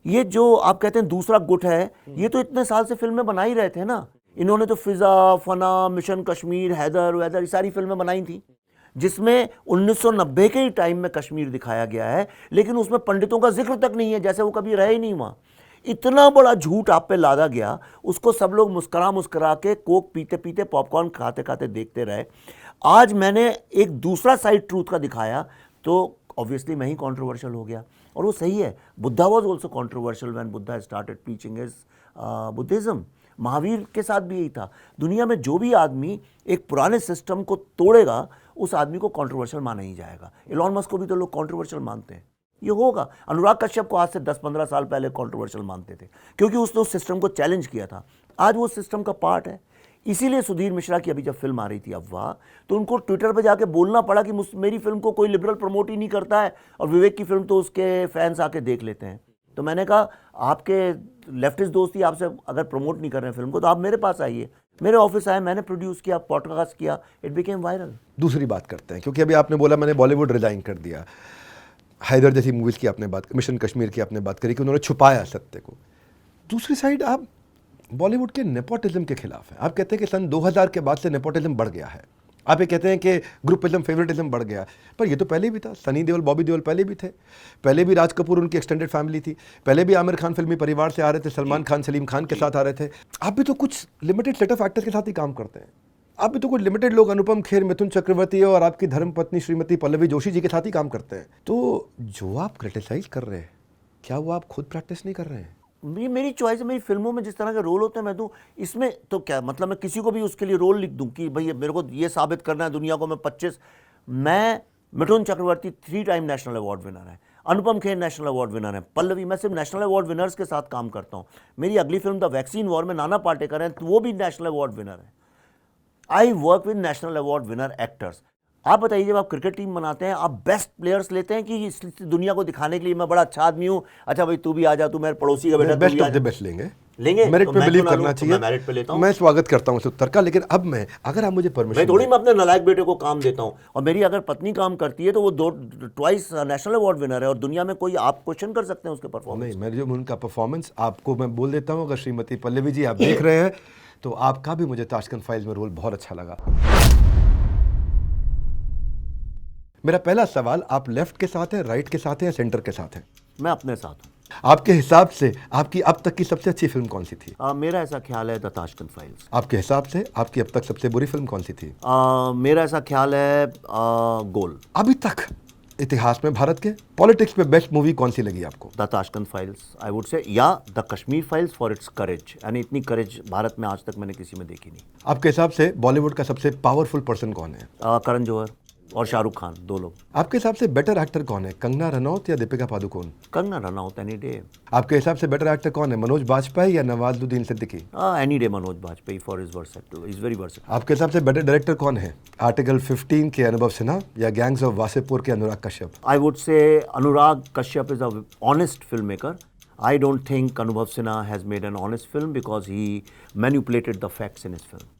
[SPEAKER 2] ये जो आप कहते हैं दूसरा गुट है, ये तो इतने साल से फिल्में बना ही रहे थे ना। इन्होंने तो फिजा, फना, मिशन कश्मीर, हैदर वैदर ये सारी फिल्में बनाई थी, जिसमें 1990 के ही टाइम में कश्मीर दिखाया गया है, लेकिन उसमें पंडितों का जिक्र तक नहीं है, जैसे वो कभी रहे ही नहीं वहाँ। इतना बड़ा झूठ आप पे लादा गया, उसको सब लोग मुस्करा के कोक पीते पीते पॉपकॉर्न खाते खाते देखते रहे। आज मैंने एक दूसरा साइड ट्रूथ का दिखाया तो ऑब्वियसली मैं ही कॉन्ट्रोवर्शियल हो गया, और वो सही है। Buddha was also controversial when Buddha started teaching his Buddhism. Mahavir के साथ भी यही था। दुनिया में जो भी आदमी एक पुराने सिस्टम को तोड़ेगा उस आदमी को कॉन्ट्रोवर्शियल माना ही जाएगा। इलॉन मस्क को भी तो लोग कॉन्ट्रोवर्शियल मानते हैं, ये होगा। अनुराग कश्यप को आज से 10-15 साल पहले कॉन्ट्रोवर्शियल मानते थे, क्योंकि उसने उस सिस्टम को चैलेंज किया था। आज वो सिस्टम का पार्ट है। इसीलिए सुधीर मिश्रा की अभी जब फिल्म आ रही थी अफवाह, तो उनको ट्विटर पर जाके बोलना पड़ा कि मेरी फिल्म को कोई लिबरल प्रमोट ही नहीं करता है, और विवेक की फिल्म तो उसके फैंस आके देख लेते हैं। तो मैंने कहा आपके लेफ्टिस्ट दोस्त ही आपसे अगर प्रमोट नहीं कर रहे हैं फिल्म को, तो आप मेरे पास आइए। मेरे ऑफिस आए, मैंने प्रोड्यूस किया, पॉडकास्ट किया, इट बिकेम वायरल।
[SPEAKER 1] दूसरी बात करते हैं, क्योंकि अभी आपने बोला मैंने बॉलीवुड रिजाइन कर दिया, हैदर जैसी मूवीज़ की आपने बात, मिशन कश्मीर की आपने बात करी कि उन्होंने छुपाया सत्य को। दूसरी साइड आप बॉलीवुड के नेपोटिज्म के खिलाफ हैं। आप कहते हैं कि सन 2000 के बाद से नेपोटिज्म बढ़ गया है। आप ये कहते हैं कि ग्रुपिज्म, फेवरेटिज्म बढ़ गया, पर ये तो पहले भी था। सनी देओल, बॉबी देओल पहले भी थे, पहले भी राज कपूर उनकी एक्सटेंडेड फैमिली थी, पहले भी आमिर खान फिल्मी परिवार से आ रहे थे, सलमान खान सलीम खान के साथ आ रहे थे। आप भी तो कुछ लिमिटेड सेट ऑफ एक्टर्स के साथ ही काम करते हैं। आप भी तो कुछ लिमिटेड लोग, अनुपम खेर, मिथुन चक्रवर्ती और आपकी धर्मपत्नी श्रीमती पल्लवी जोशी जी के साथ ही काम करते हैं। तो जो आप क्रिटिसाइज कर रहे हैं, क्या वो आप खुद प्रैक्टिस नहीं कर रहे हैं?
[SPEAKER 2] ये मेरी चॉइस है। मेरी फिल्मों में जिस तरह के रोल होते हैं मैं दूं। इसमें तो क्या मतलब, मैं किसी को भी उसके लिए रोल लिख दूं कि भाई मेरे को ये साबित करना है दुनिया को, मैं Mithun Chakraborty 3 time national award winner है, Anupam Kher national award winner है, पल्लवी, मैं सिर्फ नेशनल अवार्ड विनर्स के साथ काम करता हूँ। मेरी अगली फिल्म द वैक्सीन वॉर में नाना पाटेकर हैं, तो वो भी नेशनल अवार्ड विनर है। I work with national award winner actors. आप बताइए, जब आप क्रिकेट टीम बनाते हैं, आप बेस्ट प्लेयर्स लेते हैं कि इस दुनिया को दिखाने के लिए मैं बड़ा अच्छा आदमी हूँ, अच्छा भाई तू भी आ जा, तू मेरे पड़ोसी का बेटा,
[SPEAKER 1] बेस्ट ऑफ द बेस्ट लेंगे मेरिट
[SPEAKER 2] तो
[SPEAKER 1] पे
[SPEAKER 2] मैं
[SPEAKER 1] बिलीव
[SPEAKER 2] क्यों ना
[SPEAKER 1] करना
[SPEAKER 2] लूं? तो
[SPEAKER 1] चाहिए।
[SPEAKER 2] मैं मेरिट पे लेता हूं।
[SPEAKER 1] मैं स्वागत करता हूं इस उत्तर का, लेकिन अब मैं, अगर आप मुझे परमिशन
[SPEAKER 2] मैं थोड़ी मैं अपने नालायक बेटे को काम देता हूं। और मेरी अगर पत्नी काम करती है तो वो ट्वाइस नेशनल अवार्ड विनर है, और दुनिया में कोई, आप क्वेश्चन कर सकते हैं उसके परफॉर्मेंस।
[SPEAKER 1] नहीं, मैं जो उनका परफॉर्मेंस आपको मैं बोल देता हूं, अगर श्रीमती पल्लवी जी आप देख रहे हैं तो आपका भी मुझे ताशकंद फाइल्स में रोल बहुत अच्छा लगा। मेरा पहला सवाल, आप लेफ्ट के साथ हैं, राइट के साथ हैं या सेंटर के साथ हैं?
[SPEAKER 2] मैं अपने साथ हूँ।
[SPEAKER 1] आपके हिसाब से आपकी अब तक की सबसे अच्छी फिल्म कौन सी थी?
[SPEAKER 2] मेरा ऐसा ख्याल है द ताशकंद फाइल्स।
[SPEAKER 1] आपके हिसाब से आपकी अब तक सबसे बुरी फिल्म कौन सी थी?
[SPEAKER 2] मेरा ऐसा ख्याल है गोल।
[SPEAKER 1] अभी तक इतिहास में भारत के पॉलिटिक्स पे बेस्ट मूवी कौन सी लगी आपको?
[SPEAKER 2] The Tashkent files I would say, या the Kashmir files for its courage. यानी इतनी करेज भारत में आज तक मैंने किसी में देखी नहीं।
[SPEAKER 1] आपके हिसाब से बॉलीवुड का सबसे पावरफुल पर्सन कौन है?
[SPEAKER 2] करण जौहर और शाहरुख खान, 2 लोग।
[SPEAKER 1] आपके हिसाब से बेटर एक्टर कौन है, कंगना रनौत या दीपिका पादुकोण?
[SPEAKER 2] Kangana Ranaut any day.
[SPEAKER 1] आपके हिसाब से बेटर एक्टर कौन है, मनोज बाजपेयी या Nawazuddin Siddiqui?
[SPEAKER 2] Any day Manoj Bajpayee for is versatile, is very versatile.
[SPEAKER 1] आपके हिसाब से बेटर डायरेक्टर कौन है, आर्टिकल 15 के अनुभव सिन्हा या गैंग्स ऑफ वासेपुर के अनुराग कश्यप?
[SPEAKER 2] आई वुड से Anurag Kashyap is a honest film maker. I don't think Anubhav Sinha has made an honest film because he manipulated the facts in his film.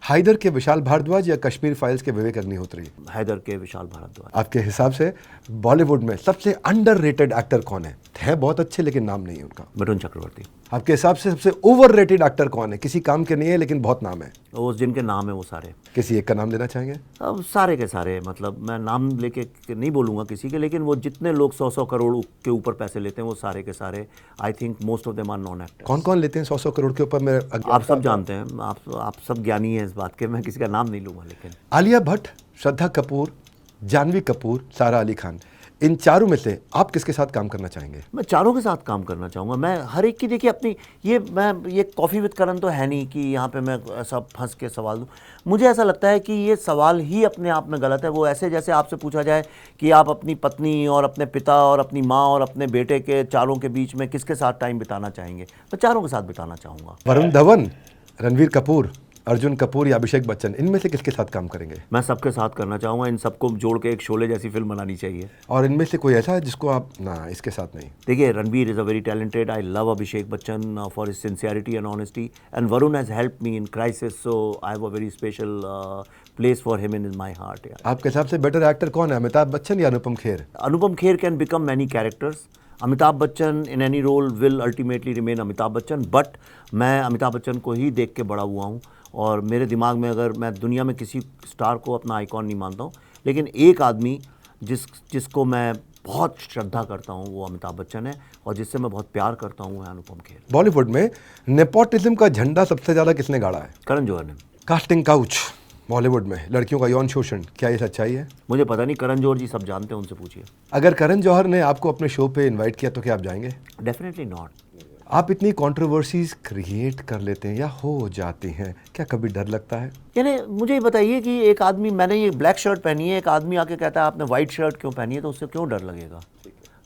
[SPEAKER 1] Haider के विशाल भारद्वाज या कश्मीर फाइल्स के विवेक अग्निहोत्री?
[SPEAKER 2] हैदर के विशाल भारद्वाज।
[SPEAKER 1] आपके हिसाब से बॉलीवुड में सबसे अंडररेटेड एक्टर कौन है बहुत अच्छे लेकिन नाम नहीं है उनका?
[SPEAKER 2] मिथुन चक्रवर्ती।
[SPEAKER 1] आपके हिसाब से सबसे ओवररेटेड एक्टर कौन है, किसी काम के नहीं है लेकिन बहुत नाम है?
[SPEAKER 2] वो जिनके नाम है वो सारे।
[SPEAKER 1] किसी एक का नाम लेना चाहेंगे?
[SPEAKER 2] अब सारे के सारे, मतलब मैं नाम लेके नहीं बोलूँगा किसी के, लेकिन वो जितने लोग 100 करोड़ के ऊपर पैसे लेते हैं वो सारे के सारे, I think most of them are non actor.
[SPEAKER 1] कौन कौन लेते हैं 100 करोड़ के ऊपर?
[SPEAKER 2] आप सब जानते हैं, आप सब ज्ञानी हैं इस बात के, मैं किसी का नाम नहीं लूँगा। लेकिन
[SPEAKER 1] आलिया भट्ट, श्रद्धा कपूर, जानवी कपूर, सारा अली खान, इन चारों में से आप किसके साथ काम करना चाहेंगे?
[SPEAKER 2] मैं चारों के साथ काम करना चाहूँगा। मैं हर एक की, देखिए अपनी ये कॉफ़ी विद करण तो है नहीं कि यहाँ पे मैं ऐसा फंस के सवाल दूँ। मुझे ऐसा लगता है कि ये सवाल ही अपने आप में गलत है। वो ऐसे जैसे आपसे पूछा जाए कि आप अपनी पत्नी और अपने पिता और अपनी माँ और अपने बेटे के चारों के बीच में किसके साथ टाइम बिताना चाहेंगे? मैं चारों के साथ बिताना चाहूँगा।
[SPEAKER 1] वरुण धवन, रणवीर कपूर, अर्जुन कपूर या अभिषेक बच्चन, इनमें से किसके साथ काम करेंगे?
[SPEAKER 2] मैं सबके साथ करना चाहूँगा, इन सबको जोड़ के एक शोले जैसी फिल्म बनानी चाहिए।
[SPEAKER 1] और इनमें से कोई ऐसा है जिसको आप ना इसके साथ नहीं?
[SPEAKER 2] देखिए, Ranbir is a very talented, I love Abhishek Bachchan for his sincerity and honesty, and Varun has helped me in crisis, so I have a very special place for him in my heart.
[SPEAKER 1] आपके हिसाब से बेटर एक्टर कौन है, अमिताभ बच्चन या Anupam Kher?
[SPEAKER 2] Anupam Kher can become many characters, Amitabh Bachchan in any role will ultimately remain Amitabh Bachchan, but मैं अमिताभ बच्चन को ही देख के बड़ा हुआ हूँ, और मेरे दिमाग में, अगर मैं दुनिया में किसी स्टार को अपना आइकॉन नहीं मानता हूँ, लेकिन एक आदमी जिसको मैं बहुत श्रद्धा करता हूँ वो अमिताभ बच्चन है, और जिससे मैं बहुत प्यार करता हूँ वो है अनुपम खेर।
[SPEAKER 1] बॉलीवुड में नेपोटिज्म का झंडा सबसे ज़्यादा किसने गाड़ा है?
[SPEAKER 2] करण जौहर ने।
[SPEAKER 1] कास्टिंग काउच बॉलीवुड में लड़कियों का यौन शोषण, क्या ये सच्चाई है?
[SPEAKER 2] मुझे पता नहीं, करण जौहर जी सब जानते हैं, उनसे पूछिए।
[SPEAKER 1] अगर करण जौहर ने आपको अपने शो पे इनवाइट किया तो क्या आप जाएंगे?
[SPEAKER 2] Definitely not.
[SPEAKER 1] आप इतनी कंट्रोवर्सीज क्रिएट कर लेते हैं या हो जाती हैं, क्या कभी डर लगता है?
[SPEAKER 2] यानी मुझे ये बताइए कि एक आदमी, मैंने ये ब्लैक शर्ट पहनी है, एक आदमी आके कहता है आपने वाइट शर्ट क्यों पहनी है, तो उससे क्यों डर लगेगा?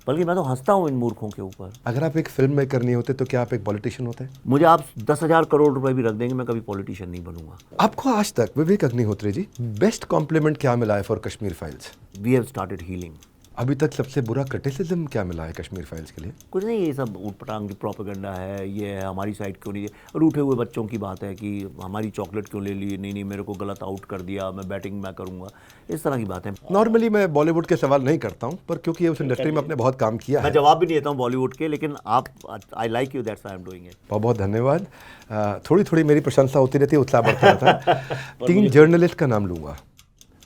[SPEAKER 2] बल्कि मैं तो हंसता हूँ इन मूर्खों के ऊपर।
[SPEAKER 1] अगर आप एक फिल्म मेकर नहीं होते तो क्या आप एक पॉलिटिशियन होते?
[SPEAKER 2] मुझे आप 10,000 करोड़ रुपए भी रख देंगे, मैं कभी पॉलिटिशियन नहीं बनूंगा।
[SPEAKER 1] आपको आज तक विवेक अग्निहोत्री जी बेस्ट कॉम्प्लीमेंट क्या मिला है for Kashmir Files?
[SPEAKER 2] We have started healing.
[SPEAKER 1] अभी तक सबसे बुरा क्रिटिसिज्म क्या मिला है कश्मीर फाइल्स के लिए?
[SPEAKER 2] कुछ नहीं, ये सब ऊटपटांग की प्रोपेगेंडा है, ये है हमारी साइड क्यों नहीं है, रूठे हुए बच्चों की बात है कि हमारी चॉकलेट क्यों ले ली, नहीं मेरे को गलत आउट कर दिया, मैं बैटिंग मैं करूंगा, इस तरह की बातें।
[SPEAKER 1] नॉर्मली मैं बॉलीवुड के सवाल नहीं करता हूँ, पर क्योंकि उस इंडस्ट्री में आपने बहुत काम किया
[SPEAKER 2] मैं
[SPEAKER 1] है।
[SPEAKER 2] जवाब भी नहीं देता हूँ बॉलीवुड के, लेकिन आप, I like you, that's I am doing it.
[SPEAKER 1] बहुत बहुत धन्यवाद। थोड़ी थोड़ी मेरी प्रशंसा होती रहती है, उत्साह बढ़ता रहता है। 3 जर्नलिस्ट का नाम लूँगा,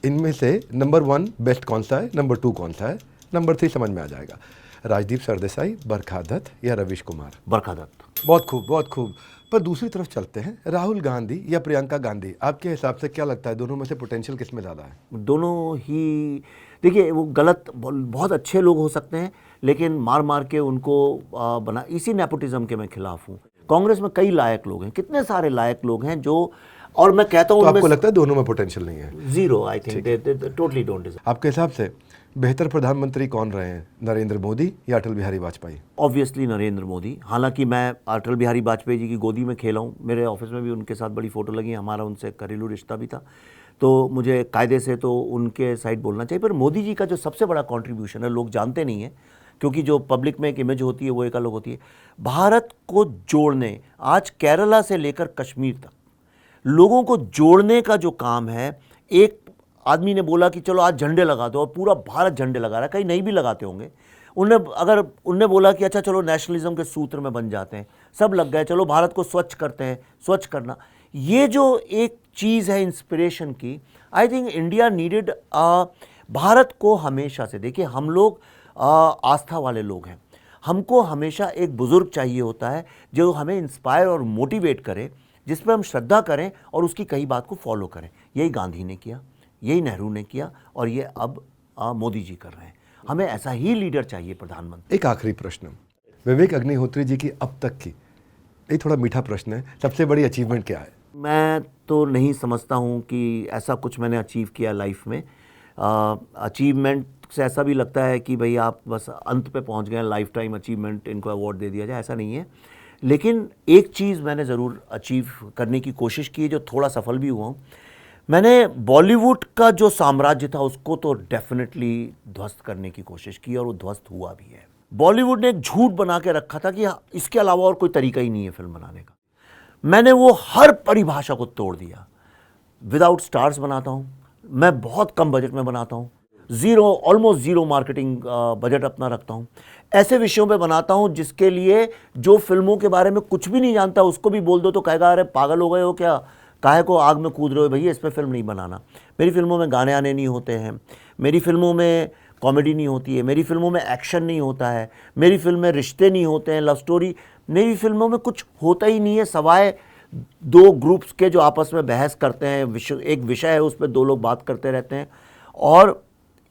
[SPEAKER 1] इनमें से नंबर 1 बेस्ट कौन सा है, नंबर 2 कौन सा है, नंबर 3 समझ में आ जाएगा। राजदीप सरदेसाई, बरखा दत्त या रवीश कुमार?
[SPEAKER 2] बरखा दत्त।
[SPEAKER 1] बहुत खूब, बहुत खूब। पर दूसरी तरफ चलते हैं, राहुल गांधी या प्रियंका गांधी, आपके हिसाब से क्या लगता है दोनों में से पोटेंशियल किस में ज़्यादा है?
[SPEAKER 2] दोनों ही, देखिए वो गलत, बहुत अच्छे लोग हो सकते हैं, लेकिन मार मार के उनको बना, इसी नेपोटिज्म के मैं खिलाफ हूँ। कांग्रेस में कई लायक लोग हैं, कितने सारे लायक लोग हैं जो, और मैं कहता हूँ
[SPEAKER 1] तो आपको लगता है दोनों में पोटेंशियल नहीं है?
[SPEAKER 2] Zero, I think they totally don't deserve.
[SPEAKER 1] आपके हिसाब से बेहतर प्रधानमंत्री कौन रहे हैं, नरेंद्र मोदी या अटल बिहारी वाजपेयी?
[SPEAKER 2] ऑब्वियसली नरेंद्र मोदी। हालांकि मैं अटल बिहारी वाजपेयी जी की गोदी में खेला हूँ, मेरे ऑफिस में भी उनके साथ बड़ी फ़ोटो लगी, हमारा उनसे घरेलू रिश्ता भी था, तो मुझे कायदे से तो उनके साइड बोलना चाहिए। पर मोदी जी का जो सबसे बड़ा कॉन्ट्रीब्यूशन है, लोग जानते नहीं हैं, क्योंकि जो पब्लिक में एक इमेज होती है वो एक अलग होती है। भारत को जोड़ने, आज केरला से लेकर कश्मीर तक लोगों को जोड़ने का जो काम है, एक आदमी ने बोला कि चलो आज झंडे लगा दो, और पूरा भारत झंडे लगा रहा है, कहीं नहीं भी लगाते होंगे। उनने बोला कि अच्छा चलो नेशनलिज्म के सूत्र में बन जाते हैं, सब लग गए, चलो भारत को स्वच्छ करते हैं, स्वच्छ करना, ये जो एक चीज़ है इंस्पिरेशन की, I think India needed. Bharat को हमेशा से, देखिए हम लोग आस्था वाले लोग हैं, हमको हमेशा एक बुज़ुर्ग चाहिए होता है जो हमें इंस्पायर और मोटिवेट करे, जिस पर हम श्रद्धा करें और उसकी कई बात को फॉलो करें। यही गांधी ने किया, यही नेहरू ने किया, और ये अब मोदी जी कर रहे हैं। हमें ऐसा ही लीडर चाहिए, प्रधानमंत्री।
[SPEAKER 1] एक आखिरी प्रश्न, विवेक अग्निहोत्री जी की अब तक की, ये थोड़ा मीठा प्रश्न है, सबसे बड़ी अचीवमेंट क्या है?
[SPEAKER 2] मैं तो नहीं समझता हूँ कि ऐसा कुछ मैंने अचीव किया लाइफ में। अचीवमेंट से ऐसा भी लगता है कि भाई आप बस अंत पे पहुँच गए, लाइफ टाइम अचीवमेंट, इनको अवार्ड दे दिया जाए, ऐसा नहीं है। लेकिन एक चीज़ मैंने ज़रूर अचीव करने की कोशिश की है, जो थोड़ा सफल भी हुआ हूँ। मैंने बॉलीवुड का जो साम्राज्य था उसको तो डेफिनेटली ध्वस्त करने की कोशिश की, और वो ध्वस्त हुआ भी है। बॉलीवुड ने एक झूठ बना के रखा था कि इसके अलावा और कोई तरीका ही नहीं है फिल्म बनाने का। मैंने वो हर परिभाषा को तोड़ दिया। विदाउट स्टार्स बनाता हूँ मैं, बहुत कम बजट में बनाता हूँ, ऑलमोस्ट ज़ीरो मार्केटिंग बजट अपना रखता हूँ। ऐसे विषयों पे बनाता हूँ जिसके लिए जो फिल्मों के बारे में कुछ भी नहीं जानता उसको भी बोल दो तो कहेगा अरे पागल हो गए हो क्या, काहे को आग में कूद रहे हो भैया, इस पर फिल्म नहीं बनाना। मेरी फिल्मों में गाने आने नहीं होते हैं, मेरी फिल्मों में कॉमेडी नहीं होती है, मेरी फिल्मों में एक्शन नहीं होता है, मेरी फिल्म में रिश्ते नहीं होते हैं, लव स्टोरी, मेरी फिल्मों में कुछ होता ही नहीं है सवाए 2 ग्रुप्स के जो आपस में बहस करते हैं, एक विषय है उस पर 2 लोग बात करते रहते हैं। और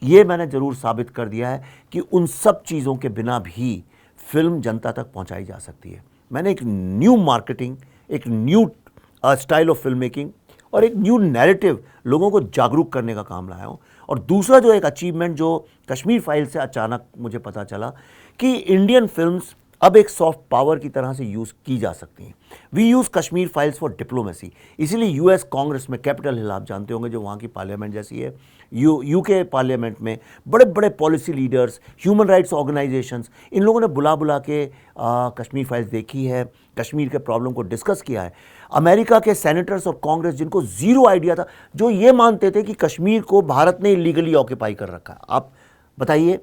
[SPEAKER 2] ये मैंने ज़रूर साबित कर दिया है कि उन सब चीज़ों के बिना भी फिल्म जनता तक पहुंचाई जा सकती है। मैंने एक न्यू मार्केटिंग, एक new style of film making और एक न्यू नैरेटिव लोगों को जागरूक करने का काम लाया हूँ। और दूसरा जो एक अचीवमेंट जो कश्मीर फाइल से अचानक मुझे पता चला कि इंडियन फिल्म्स अब एक सॉफ्ट पावर की तरह से यूज़ की जा सकती हैं। We use Kashmir files for diplomacy. इसीलिए यूएस कांग्रेस में, कैपिटल हिल आप जानते होंगे जो वहाँ की पार्लियामेंट जैसी है, यूके पार्लियामेंट में बड़े बड़े policy leaders, human rights organisations, इन लोगों ने बुला बुला के कश्मीर फाइल्स देखी है, कश्मीर के प्रॉब्लम को डिस्कस किया है। अमेरिका के सेनेटर्स और कांग्रेस, जिनको ज़ीरो आइडिया था, जो ये मानते थे कि कश्मीर को भारत ने इलीगली ऑक्यूपाई कर रखा है। आप बताइए,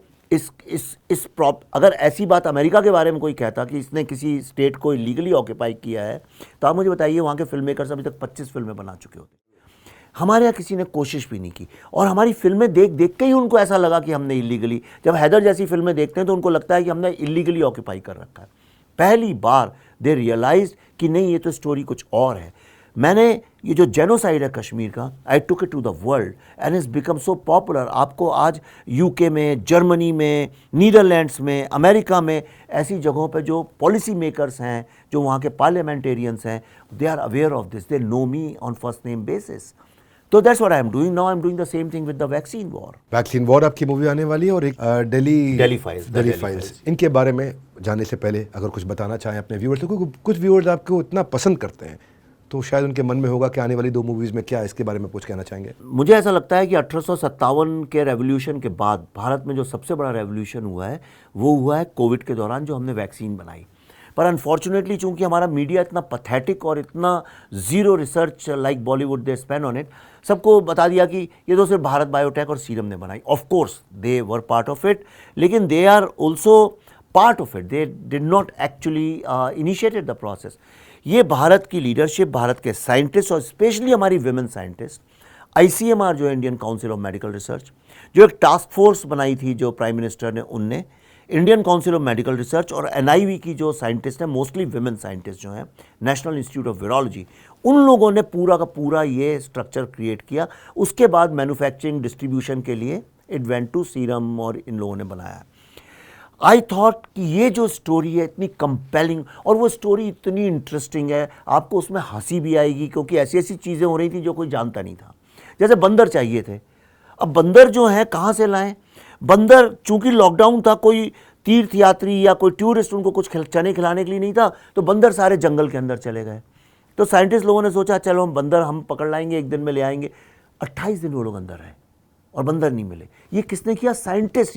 [SPEAKER 2] अगर ऐसी बात अमेरिका के बारे में कोई कहता कि इसने किसी स्टेट को इलीगली ऑक्यूपाई किया है, तो आप मुझे बताइए वहाँ के फिल्म मेकर्स अभी तक 25 फिल्में बना चुके होते। हमारे यहाँ किसी ने कोशिश भी नहीं की, और हमारी फिल्में देख देख के ही उनको ऐसा लगा कि हमने इलीगली, जब हैदर जैसी फिल्में देखते हैं तो उनको लगता है कि हमने इलीगली ऑक्यूपाई कर रखा है। पहली बार दे रियलाइज कि नहीं, ये तो स्टोरी कुछ और है। मैंने ये जो जेनोसाइड है कश्मीर का, I took it to the world and is become so popular. आपको आज यूके में, जर्मनी में, नीदरलैंड्स में, अमेरिका में, ऐसी जगहों पे जो पॉलिसी मेकर्स हैं, जो वहाँ के पार्लियामेंटेरियंस हैं, they are aware of this, they know me on first name basis. तो that's what I am doing now. I am doing the same thing with the vaccine war.
[SPEAKER 1] Vaccine war आपकी movie आने वाली है, और एक
[SPEAKER 2] Delhi files.
[SPEAKER 1] इनके बारे में जाने से पहले अगर कुछ बताना चाहें अपने व्यूअर्स को, क्योंकि कुछ व्यूअर्स आपको इतना पसंद करते हैं तो शायद उनके मन में होगा कि आने वाली 2 मूवीज़ में क्या, इसके बारे में कुछ कहना चाहेंगे?
[SPEAKER 2] मुझे ऐसा लगता है कि 1857 के रेवोल्यूशन के बाद भारत में जो सबसे बड़ा रेवोल्यूशन हुआ है वो हुआ है कोविड के दौरान, जो हमने वैक्सीन बनाई। पर अनफॉर्चुनेटली चूंकि हमारा मीडिया इतना पैथेटिक और इतना zero research like Bollywood they spend on it, सबको बता दिया कि ये तो सिर्फ भारत बायोटेक और सीरम ने बनाई। Of course they were part of it, लेकिन they are also part of it, they did not actually initiated the process. ये भारत की लीडरशिप, भारत के साइंटिस्ट और स्पेशली हमारी विमेन साइंटिस्ट, ICMR जो Indian council of medical research, जो एक task force बनाई थी जो प्राइम मिनिस्टर ने, उनने, Indian council of medical research और NIV की जो साइंटिस्ट हैं, मोस्टली विमेन साइंटिस्ट जो हैं, नेशनल इंस्टीट्यूट ऑफ वायरोलॉजी, उन लोगों ने पूरा का पूरा ये स्ट्रक्चर क्रिएट किया। उसके बाद मैन्युफैक्चरिंग, डिस्ट्रीब्यूशन के लिए इट वेंट टू सीरम और इन लोगों ने बनाया। आई थॉट कि ये जो स्टोरी है इतनी कंपेलिंग, और वो स्टोरी इतनी इंटरेस्टिंग है, आपको उसमें हंसी भी आएगी, क्योंकि ऐसी ऐसी चीज़ें हो रही थी जो कोई जानता नहीं था। जैसे बंदर चाहिए थे, अब बंदर जो है कहाँ से लाएं? बंदर, चूंकि लॉकडाउन था, कोई तीर्थ यात्री या कोई टूरिस्ट उनको कुछ चने खिलाने के लिए नहीं था, तो बंदर सारे जंगल के अंदर चले गए। तो साइंटिस्ट लोगों ने सोचा चलो हम बंदर हम पकड़ लाएंगे, एक दिन में ले आएंगे। 28 दिन वो लोग अंदर रहे और बंदर नहीं मिले। ये किसने किया? साइंटिस्ट,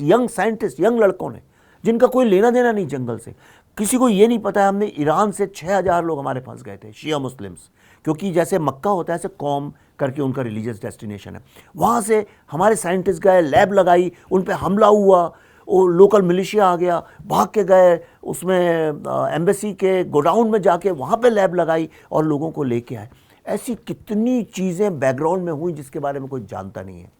[SPEAKER 2] यंग लड़कों ने, जिनका कोई लेना देना नहीं जंगल से। किसी को ये नहीं पता है, हमने ईरान से 6000 लोग हमारे पास गए थे, शिया मुस्लिम्स, क्योंकि जैसे मक्का होता है ऐसे कौम करके उनका रिलीजियस डेस्टिनेशन है। वहाँ से हमारे साइंटिस्ट गए, लैब लगाई, उन पे हमला हुआ, वो लोकल मिलिशिया आ गया, भाग के गए उसमें एम्बेसी के गोडाउन में जाके वहाँ पे लैब लगाई और लोगों को लेके आए। ऐसी कितनी चीज़ें बैकग्राउंड में हुई जिसके बारे में कोई जानता नहीं है।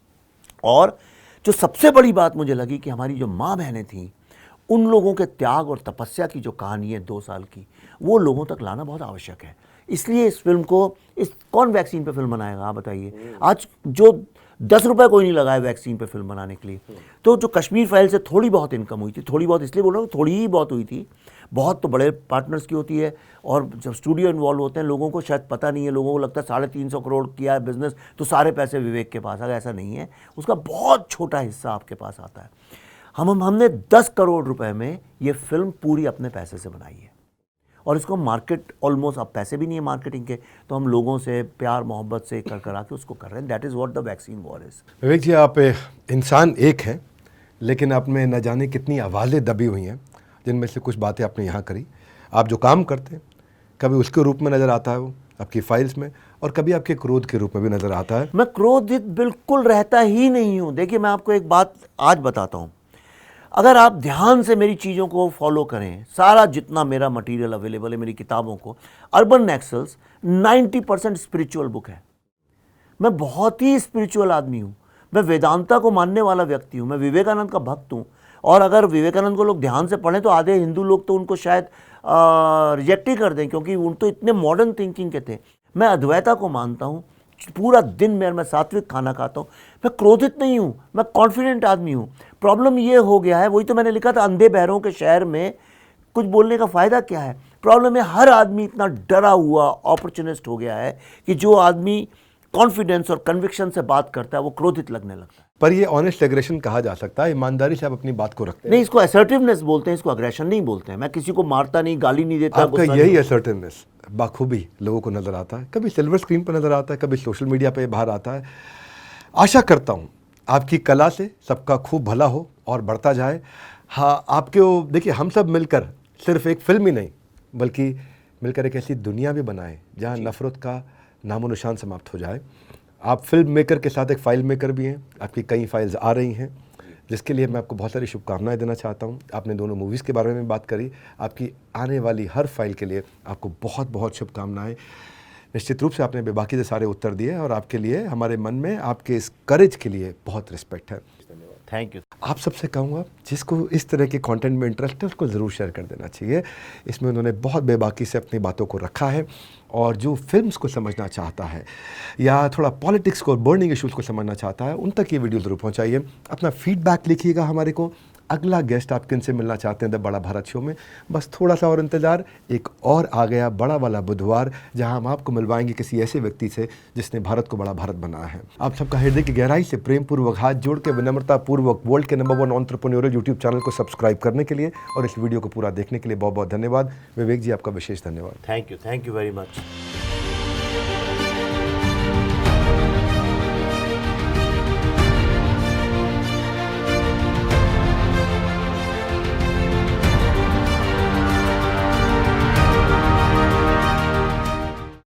[SPEAKER 2] और जो सबसे बड़ी बात मुझे लगी कि हमारी जो माँ बहनें थीं, उन लोगों के त्याग और तपस्या की जो कहानी है 2 साल की, वो लोगों तक लाना बहुत आवश्यक है। इसलिए इस फिल्म को, कौन वैक्सीन पे फिल्म बनाएगा आप बताइए? आज जो 10 रुपये कोई नहीं लगाए वैक्सीन पे फिल्म बनाने के लिए। तो जो कश्मीर फाइल से थोड़ी बहुत इनकम हुई थी, थोड़ी बहुत इसलिए बोल रहा हूँ, थोड़ी ही बहुत हुई थी, बहुत तो बड़े पार्टनर्स की होती है। और जब स्टूडियो इन्वॉल्व होते हैं, लोगों को शायद पता नहीं है, लोगों को लगता है 350 करोड़ किया है बिजनेस तो सारे पैसे विवेक के पास आ गए। ऐसा नहीं है, उसका बहुत छोटा हिस्सा आपके पास आता है। हमने 10 करोड़ रुपए में ये फिल्म पूरी अपने पैसे से बनाई है, और इसको मार्केट ऑलमोस्ट, अब पैसे भी नहीं है मार्केटिंग के, तो हम लोगों से प्यार मोहब्बत से कर आके उसको कर रहे हैं। That is what the vaccine war is.
[SPEAKER 1] Vivek ji, आप इंसान एक हैं, लेकिन आप में न जाने कितनी आवाज़ें दबी हुई हैं, जिनमें से कुछ बातें आपने यहाँ करी। आप जो काम करते हैं, कभी उसके रूप में नज़र आता है वो आपकी फाइल्स में, और कभी आपके क्रोध के रूप में भी नज़र आता है।
[SPEAKER 2] मैं क्रोधित बिल्कुल रहता ही नहीं हूँ। देखिए, मैं आपको एक बात आज बताता हूँ। अगर आप ध्यान से मेरी चीज़ों को फॉलो करें, सारा जितना मेरा मटेरियल अवेलेबल है, मेरी किताबों को, अर्बन नक्सल्स 90% स्पिरिचुअल बुक है। मैं बहुत ही स्पिरिचुअल आदमी हूँ। मैं वेदांता को मानने वाला व्यक्ति हूँ। मैं विवेकानंद का भक्त हूँ। और अगर विवेकानंद को लोग ध्यान से पढ़ें तो आधे हिंदू लोग तो उनको शायद रिजेक्ट ही कर दें, क्योंकि उन तो इतने मॉडर्न थिंकिंग के थे। मैं अद्वैता को मानता हूँ। पूरा दिन में मैं सात्विक खाना खाता हूँ। मैं क्रोधित नहीं हूँ, मैं कॉन्फिडेंट आदमी हूँ। प्रॉब्लम ये हो गया है, वही तो मैंने लिखा था, अंधे बहरों के शहर में कुछ बोलने का फ़ायदा क्या है। प्रॉब्लम है हर आदमी इतना डरा हुआ अपॉर्चुनिस्ट हो गया है कि जो आदमी कॉन्फिडेंस और कन्विक्शन से बात करता है वो क्रोधित लगने लगता है।
[SPEAKER 1] पर ये ऑनेस्ट एग्रेशन कहा जा सकता है, ईमानदारी से आप अपनी बात को रखते हैं।
[SPEAKER 2] नहीं, इसको असर्टिवनेस बोलते हैं, इसको अग्रेशन नहीं बोलते हैं। मैं किसी को मारता नहीं, गाली नहीं देता,
[SPEAKER 1] आपका
[SPEAKER 2] गुस्सा
[SPEAKER 1] यही
[SPEAKER 2] नहीं।
[SPEAKER 1] असर्टिवनेस बाखूबी लोगों को नजर आता है, कभी सिल्वर स्क्रीन पर नजर आता है, कभी सोशल मीडिया पे बाहर आता है। आशा करता हूँ आपकी कला से सबका खूब भला हो और बढ़ता जाए। हाँ, आपके वो देखिए, हम सब मिलकर सिर्फ एक फिल्म ही नहीं बल्कि मिलकर एक ऐसी दुनिया भी बनाएं जहाँ नफरत का नामो निशान समाप्त हो जाए। आप फिल्म मेकर के साथ एक फाइल मेकर भी हैं, आपकी कई फाइल्स आ रही हैं, जिसके लिए मैं आपको बहुत सारी शुभकामनाएं देना चाहता हूं। आपने दोनों मूवीज़ के बारे में बात करी, आपकी आने वाली हर फाइल के लिए आपको बहुत बहुत शुभकामनाएं। निश्चित रूप से आपने बेबाकी से सारे उत्तर दिए और आपके लिए हमारे मन में आपके इस करेज के लिए बहुत रिस्पेक्ट है।
[SPEAKER 2] Thank you.
[SPEAKER 1] आप सबसे कहूँगा, जिसको इस तरह के कंटेंट में इंटरेस्ट है उसको ज़रूर शेयर कर देना चाहिए। इसमें उन्होंने बहुत बेबाकी से अपनी बातों को रखा है और जो फिल्म्स को समझना चाहता है या थोड़ा पॉलिटिक्स को, बर्निंग इश्यूज़ को समझना चाहता है, उन तक ये वीडियो ज़रूर पहुंचाइए। अपना फीडबैक लिखिएगा हमारे को। अगला गेस्ट आप किन से मिलना चाहते हैं द बड़ा भारत शो में, बस थोड़ा सा और इंतज़ार। एक और आ गया बड़ा वाला बुधवार, जहां हम आपको मिलवाएंगे किसी ऐसे व्यक्ति से जिसने भारत को बड़ा भारत बनाया है। आप सबका हृदय की गहराई से प्रेम पूर्वक हाथ जोड़ के विनम्रता पूर्वक वर्ल्ड के नंबर 1 एंटरप्रेन्योरियल यूट्यूब चैनल को सब्सक्राइब करने के लिए और इस वीडियो को पूरा देखने के लिए बहुत बहुत धन्यवाद। विवेक जी, आपका विशेष धन्यवाद।
[SPEAKER 2] Thank you very much.